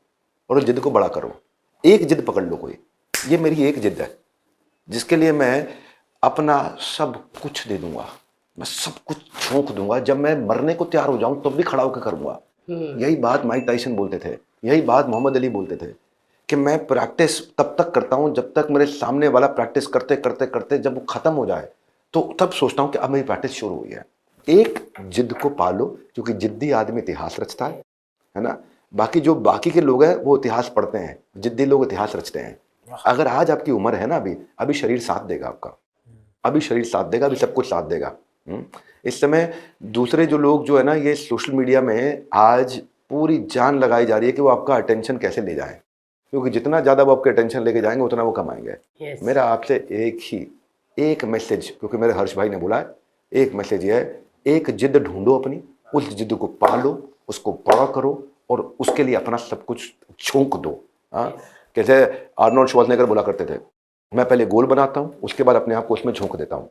और उस जिद को बड़ा करो। एक जिद पकड़ लो कोई, ये मेरी एक जिद है जिसके लिए मैं अपना सब कुछ दे दूंगा, मैं सब कुछ झोंक दूंगा। जब मैं मरने को तैयार हो जाऊं तब भी खड़ा होकर करूंगा। यही बात माइक टाइसन बोलते थे, यही बात मोहम्मद अली बोलते थे कि मैं प्रैक्टिस तब तक करता हूं जब तक मेरे सामने वाला प्रैक्टिस करते करते करते जब वो खत्म हो जाए तो तब सोचता हूं कि अब मेरी प्रैक्टिस शुरू हुई है। एक जिद को पालो, क्योंकि जिद्दी आदमी इतिहास रचता है ना। बाकी जो बाकी के लोग हैं वो इतिहास पढ़ते हैं, जिद्दी लोग इतिहास रचते हैं। अगर आज आपकी उम्र है ना, अभी शरीर साथ देगा आपका, अभी शरीर साथ देगा, अभी सब कुछ साथ देगा। इस समय दूसरे जो लोग जो है ना, ये सोशल मीडिया में आज पूरी जान लगाई जा रही है कि वो आपका अटेंशन कैसे ले जाएं, क्योंकि जितना ज़्यादा वो आपके अटेंशन लेके जाएंगे उतना वो कमाएंगे। मेरा आपसे एक मैसेज, क्योंकि मेरे हर्ष भाई ने बोला है, एक मैसेज ये है, एक जिद ढूंढो अपनी, उस जिद को पालो, उसको बड़ा करो और उसके लिए अपना सब कुछ झोंक दो। हाँ, कैसे आर्नोल्ड श्वार्ज़नेगर बोला करते थे, मैं पहले गोल बनाता हूँ, उसके बाद अपने आप को उसमें झोंक देता हूँ।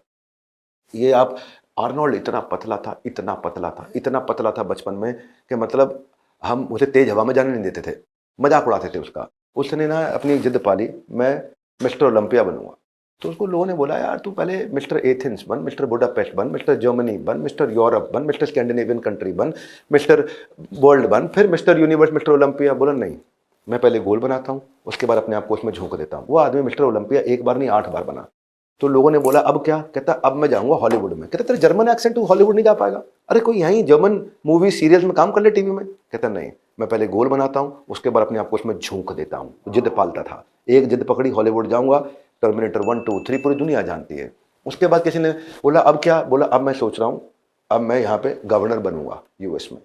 ये आप, आर्नोल्ड इतना पतला था, इतना पतला था, इतना पतला था बचपन में कि मतलब हम उसे तेज हवा में जाने नहीं देते थे, मजाक उड़ाते थे उसका। उसने ना अपनी जिद पाली, मैं मिस्टर ओलंपिया बनूंगा। तो उसको लोगों ने बोला, यार तू पहले मिस्टर एथेंस बन, मिस्टर बुडापेस्ट बन, मिस्टर जर्मनी बन, मिस्टर यूरोप बन, मिस्टर स्कैंडिनेवियन कंट्री बन, मिस्टर वर्ल्ड बन, फिर मिस्टर यूनिवर्स, मिस्टर ओलंपिया। बोला नहीं, मैं पहले गोल बनाता हूँ, उसके बाद अपने आप को उसमें झोंक देता हूँ। वो आदमी मिस्टर ओलंपिया एक बार नहीं 8 बार बना। तो लोगों ने बोला अब क्या? कहता अब मैं जाऊंगा हॉलीवुड में। कहता तेरे जर्मन एक्सेंट, तू हॉलीवुड नहीं जा पाएगा। अरे कोई यहीं जर्मन मूवी सीरियल में काम कर ले टीवी में। कहता नहीं, मैं पहले गोल बनाता हूँ, उसके बाद अपने आप को उसमें झोंक देता हूँ। जिद पालता था, एक जिद पकड़ी, हॉलीवुड जाऊंगा, टर्मिनेटर 1, 2, 3 पूरी दुनिया जानती है। उसके बाद किसी ने बोला अब क्या? बोला अब मैं सोच रहा हूँ, अब मैं यहाँ पे गवर्नर बनूंगा यूएस में।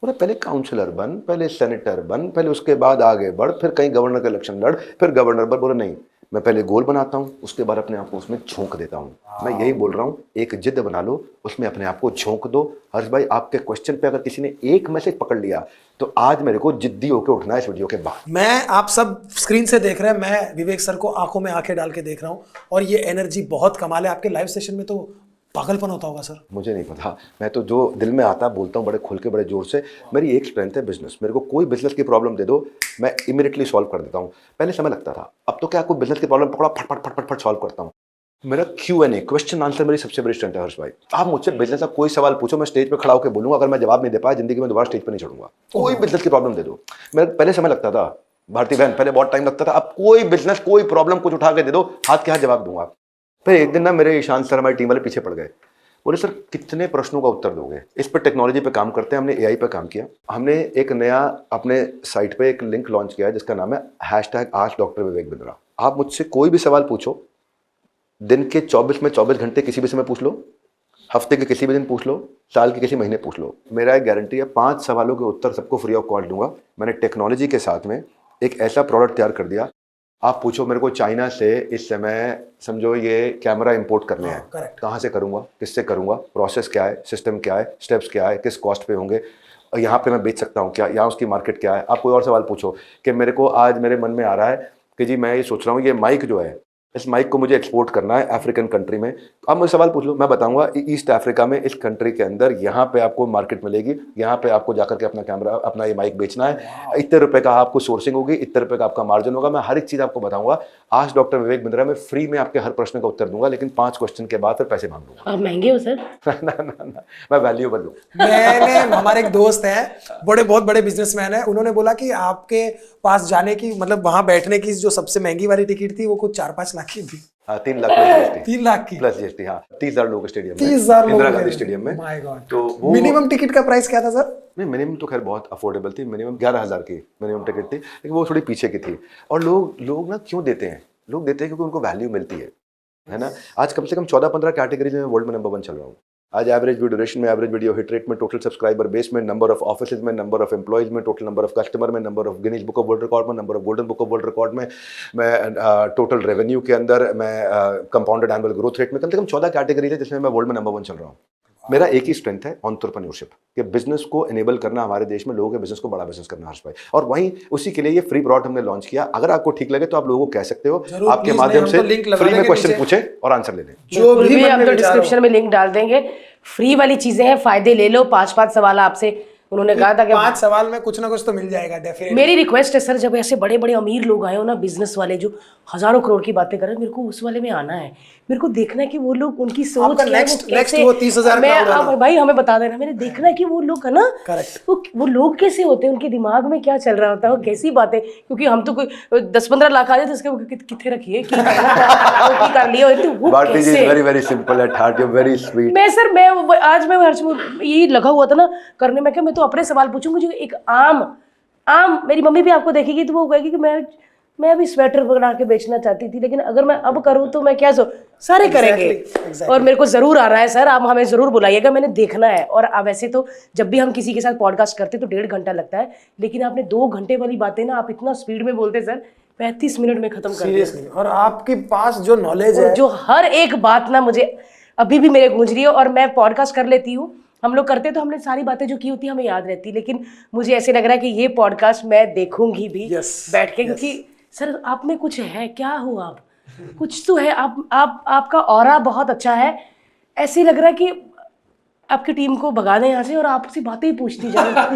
बोला पहले काउंसलर बन, पहले सेनेटर बन, पहले उसके बाद आगे बढ़, फिर कहीं गवर्नर का इलेक्शन लड़, फिर गवर्नर बन। बोला नहीं, मैं पहले गोल बनाता हूँ, उसके बाद अपने आप को उसमें झोंक देता हूँ। मैं यही बोल रहा हूँ, एक जिद बना लो, उसमें अपने आप को झोंक दो। हर्ष भाई, आपके क्वेश्चन पे अगर किसी ने एक मैसेज पकड़ लिया तो आज मेरे को जिद्दी होकर उठना है इस वीडियो के बाद। मैं, आप सब स्क्रीन से देख रहे हैं, मैं विवेक सर को आंखों में आंखें डाल के देख रहा हूं और ये एनर्जी बहुत कमाल है। आपके लाइव सेशन में तो पागलपन होता होगा सर। मुझे नहीं पता, मैं तो जो दिल में आता बोलता हूँ बड़े खुल के, बड़े जोर से। मेरी एक स्ट्रेंथ है बिजनेस। मेरे को कोई बिजनेस की प्रॉब्लम दे दो, मैं इमीडिएटली सॉल्व कर देता हूँ। पहले समय लगता था, अब तो क्या, कोई बिजनेस की प्रॉब्लम पकड़ा, फट फट फट फट फट सॉल्व करता हूँ। मेरा Q&A, क्वेश्चन आंसर, मेरी सबसे बड़ी स्ट्रेंथ है हर्ष भाई। आप मुझसे बिजनेस का कोई सवाल पूछो, मैं स्टेज पे खड़ा होकर बोलूंगा। अगर मैं जवाब नहीं दे पाया, जिंदगी में दोबारा स्टेज पे नहीं चढ़ूंगा। कोई बिजनेस की प्रॉब्लम दे दो। मेरा पहले समय लगता था भारती बहन, पहले बहुत टाइम लगता था। अब कोई बिजनेस, कोई प्रॉब्लम कुछ उठा के दे दो, हाथ के हाथ जवाब दूंगा। फिर एक दिन ना मेरे ईशान सर, हमारी टीम वाले पीछे पड़ गए। बोले सर कितने प्रश्नों का उत्तर दोगे? इस पर टेक्नोलॉजी पे काम करते हैं, हमने AI पे काम किया। हमने एक नया अपने साइट पे एक लिंक लॉन्च किया है जिसका नाम है #AskDrVivek Bindra। आप मुझसे कोई भी सवाल पूछो, दिन के 24 में 24 घंटे किसी भी समय पूछ लो, हफ्ते के किसी भी दिन पूछ लो, साल के किसी महीने पूछ लो। मेरा एक गारंटी है, 5 सवालों के उत्तर सबको फ्री ऑफ कॉस्ट दूंगा। मैंने टेक्नोलॉजी के साथ में एक ऐसा प्रोडक्ट तैयार कर दिया। आप पूछो मेरे को, चाइना से इस समय समझो ये कैमरा इंपोर्ट करने हैं, कहाँ से करूँगा, किससे करूँगा, प्रोसेस क्या है, सिस्टम क्या है, स्टेप्स क्या है, किस कॉस्ट पे होंगे, और यहाँ पे मैं बेच सकता हूँ क्या, यहाँ उसकी मार्केट क्या है। आप कोई और सवाल पूछो कि मेरे को आज मेरे मन में आ रहा है कि जी मैं ये सोच रहा हूँ, ये माइक जो है, इस माइक को मुझे एक्सपोर्ट करना है अफ्रीकन कंट्री में। आप मुझे सवाल पूछ लो, मैं बताऊंगा ईस्ट अफ्रीका में, इस कंट्री के अंदर, यहाँ पे आपको मार्केट मिलेगी, यहाँ पे आपको जाकर के अपना कैमरा, अपना ये माइक बेचना है, इतने रुपए का आपको सोर्सिंग होगी, इतने रुपए का आपका मार्जिन होगा। मैं हर एक चीज़ आपको बताऊंगा। आज डॉक्टर विवेक बिंद्रा में फ्री में आपके हर प्रश्न का उत्तर दूंगा, लेकिन 5 क्वेश्चन के बाद फिर पैसे मांग लूंगा। आप महंगे हो सर। ना, मैं वैल्यूएबल हूँ। मैंने, हमारे एक दोस्त हैं, बहुत बड़े बिजनेसमैन है, उन्होंने बोला कि आपके पास जाने की, मतलब वहां बैठने की जो सबसे महंगी वाली टिकट थी वो कुछ 4-5 लाख की थी। 3 लाख प्लस GST। 3 लाख की प्लस GST, हाँ। 30,000 लोगों के स्टेडियम में, 30,000 लोग इंदिरा गांधी स्टेडियम में। My God. तो वो मिनिमम टिकट का प्राइस क्या था सर? नहीं, मिनिमम तो खैर बहुत अफोर्डेबल थी। मिनिमम 11,000 की मिनिमम टिकट थी, लेकिन वो थोड़ी पीछे की थी। और लोग ना क्यों देते हैं? लोग देते हैं क्योंकि उनको वैल्यू मिलती है ना। आज कम से कम 14-15 कैटेगरीज में वर्ल्ड में नंबर 1 चल रहा हूँ। आज एवरेज वीडियो ड्यूरेशन में, एवरेज वीडियो हिट रेट में, टोटल सब्सक्राइबर बेस में, नंबर ऑफ ऑफिसेज में, नंबर ऑफ एम्प्लॉइज में, टोटल नंबर ऑफ कस्टमर में, number of Guinness book of world record में, number of golden book of world record में, मैं total revenue के अंदर, मैं कंपाउंडेड एनुअल ग्रोथ रेट में, कम से कम 14 कैटेगरी है जिसमें मैं वर्ल्ड में नंबर 1 चल रहा हूँ। मेरा एक ही स्ट्रेंथ है, एंटरप्रेन्योरशिप, कि बिजनेस को एनेबल करना, हमारे देश में लोगों के बिजनेस को बड़ा बिजनेस करना हर्ष भाई। और वहीं उसी के लिए ये फ्री प्रोडक्ट हमने लॉन्च किया। अगर आपको ठीक लगे तो आप लोगों को कह सकते हो, जरूर, आपके please, माध्यम हम से तो link लगा फ्री में देंगे क्वेश्चन नीचे। पूछे और आंसर ले लें। जो भी हम मन तो में विचार हो। डिस्क्रिप्शन में लिंक डाल देंगे। फ्री वाली चीजें हैं, फायदे ले लो। 5 सवाल आपसे उन्होंने कहा था कि 5 सवाल में कुछ ना कुछ तो मिल जाएगा डेफिनेटली। मेरी रिक्वेस्ट है सर, जब ऐसे बड़े बड़े अमीर लोग आए हो ना, बिजनेस वाले जो हजारों करोड़ की बातें कर रहे हैं, मेरे को उस वाले में आना है। मेरे को देखना है कि वो लोग, उनकी सोच आपका क्या है, next वो 30,000 मैं crowd वाला। अब भाई हमें बता देना, मैंने देखना है कि वो लोग है ना, Correct। वो लोग कैसे होते हैं, उनके दिमाग में क्या चल रहा होता है, वो कैसी बातें। क्योंकि हम तो कोई 10-15 लाख आ जाए तो उसके कितने रखिए की कर लिए, तो वो भारती जी कैसे। Very very simple at heart, you very sweet. मैं सर, मैं आज मैं हर्ष यही लगा हुआ था ना करने में, कि मैं तो अपने सवाल पूछूंगी जो एक आम मेरी मम्मी भी आपको देखेगी तो वो कहेगी कि मैं भी स्वेटर बना के बेचना चाहती थी, लेकिन अगर मैं अब करूं तो मैं क्या सारे करेंगे। exactly। और मेरे को जरूर आ रहा है सर, आप हमें जरूर बुलाइएगा, मैंने देखना है। और अब वैसे तो जब भी हम किसी के साथ पॉडकास्ट करते तो 1.5 घंटा लगता है, लेकिन आपने 2 घंटे वाली बातें ना, आप इतना स्पीड में बोलते सर, 35 मिनट में खत्म कर दिया। सीरियसली, और आपके पास जो नॉलेज है, जो हर एक बात ना मुझे अभी भी मेरे गूंज रही है। और मैं पॉडकास्ट कर लेती हूँ, हम लोग करते तो हमने सारी बातें जो की होती है हमें याद रहती, लेकिन मुझे ऐसे लग रहा है कि ये पॉडकास्ट मैं देखूंगी भी Yes, बैठ के, क्योंकि सर आप में कुछ है। क्या हो आप, कुछ तो है। आप आपका ऑरा बहुत अच्छा है। ऐसे लग रहा है कि आपकी टीम को भगा दें यहाँ से और आपसे बातें ही पूछती जाए।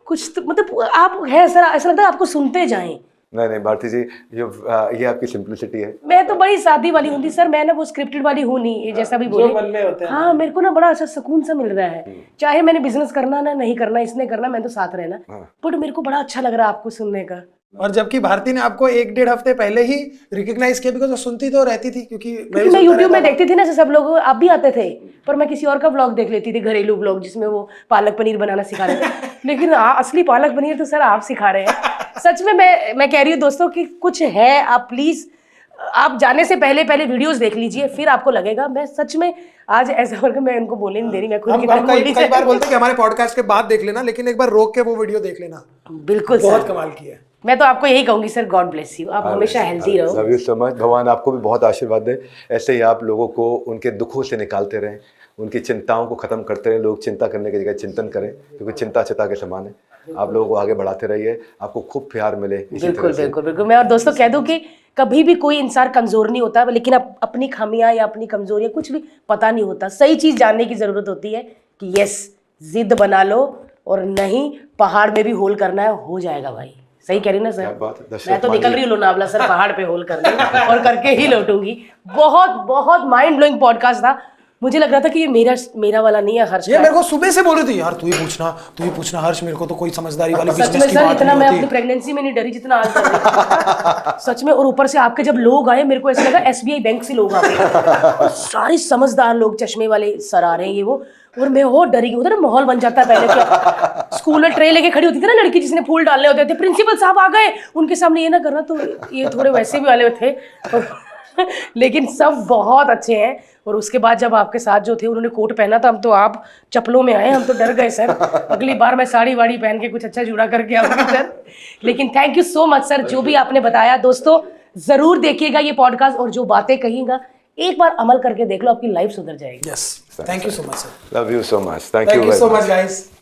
कुछ तो मतलब आप है सर, ऐसा लगता है आपको सुनते जाएं। नहीं भारती जी, ये आपकी सिंप्लिसिटी है। मैं तो बड़ी सादी वाली हूँ सर, मैं ना वो स्क्रिप्टेड वाली हूँ नहीं, ये जैसा भी बोले। मन में होते हैं। हाँ, मेरे को ना बड़ा अच्छा सुकून सा मिल रहा है, चाहे मैंने बिजनेस करना ना नहीं करना, इसने करना, मैं तो साथ रहना, बट मेरे को बड़ा अच्छा लग रहा है आपको सुनने का। और जबकि भारती ने आपको 1-1.5 हफ्ते पहले ही रिकग्नाइज किया, बिकॉज वो सुनती तो रहती थी, क्योंकि मैं यूट्यूब में देखती थी ना, सब लोग आप भी आते थे, पर मैं किसी और का व्लॉग देख लेती थी, घरेलू व्लॉग, जिसमें वो पालक पनीर बनाना सिखा रहे थे। लेकिन असली पालक पनीर तो सर आप सिखा रहे हैं। सच में मैं कह रही हूँ दोस्तों कि कुछ है। आप प्लीज, आप जाने से पहले वीडियोस देख लीजिए, फिर आपको लगेगा। मैं सच में आज ऐसा करके मैं उनको बोलने नहीं दे रही, मैं खुद की तरफ कई बार बोलते हैं कि हमारे पॉडकास्ट के बाद देख लेना, लेकिन एक बार रोक के वो वीडियो देख लेना। बिल्कुल बहुत सर, कमाल किया है। मैं तो आपको यही कहूंगी सर, गॉड ब्लेस यू, आप हमेशा हेल्दी रहो। Love you so much. भगवान आपको भी बहुत आशीर्वाद दे, ऐसे ही आप लोगों को उनके दुखों से निकालते रहें, उनकी चिंताओं को खत्म करते रहें। लोग चिंता करने की जगह चिंतन करें, क्योंकि चिंता चिता के समान है। आप लोगों को आगे बढ़ाते रहिए, आपको खूब प्यार मिले इसी बिल्कुल तरह से। बिल्कुल बिल्कुल। मैं और दोस्तों कह दूं कि कभी भी कोई इंसान कमजोर नहीं होता, लेकिन अपनी खामियां या अपनी कमजोरियां कुछ भी पता नहीं होता। सही चीज जानने की जरूरत होती है कि यस, जिद बना लो, और नहीं पहाड़ में भी होल करना है, हो जाएगा भाई। सही कह रही ना क्या सर? बात है, दशरथ मैं तो मान निकल जी। रही हूँ लोनावला सर, पहाड़ पे होल करने, और करके ही लौटूंगी। बहुत बहुत माइंड ब्लोइंग पॉडकास्ट था। मुझे लग रहा था कि ये मेरा वाला नहीं है, हर्ष ये का मेरे को सुबह से बोल रही थी, यार तू ही पूछना हर्ष, मेरे को तो कोई समझदारी वाली सच में बिजनेस की सर, बात इतना नहीं मैं होती। अपनी प्रेगनेंसी में नहीं डरी जितना आज डर रही हूँ। सच में। और ऊपर से आपके जब लोग आए, मेरे को ऐसा लगा SBI बैंक से लोग आ गए, और सारे समझदार लोग, चश्मे वाले सर आ रहे हैं ये वो, और मैं और डरी गई। ना माहौल बन जाता है पहले, क्या स्कूल में ट्रे लेके खड़ी होती थी ना लड़की, जिसने फूल डालने होते थे, प्रिंसिपल साहब आ गए, उनके सामने ये ना करना, तो ये थोड़े वैसे भी वाले थे। लेकिन सब बहुत अच्छे हैं। और उसके बाद जब आपके साथ जो थे उन्होंने कोट पहना था, हम तो आप चप्पलों में आए, हम तो डर गए सर। अगली बार मैं साड़ी वाड़ी पहन के कुछ अच्छा जुड़ा करके आऊंगी सर। लेकिन thank you so much sir, जो भी आपने बताया। दोस्तों जरूर देखिएगा ये पॉडकास्ट, और जो बातें कहीगा एक बार अमल करके देख लो, आपकी लाइफ सुधर जाएगी। Yes, thank you so much sir. Love you so much. Thank thank you you so much guys.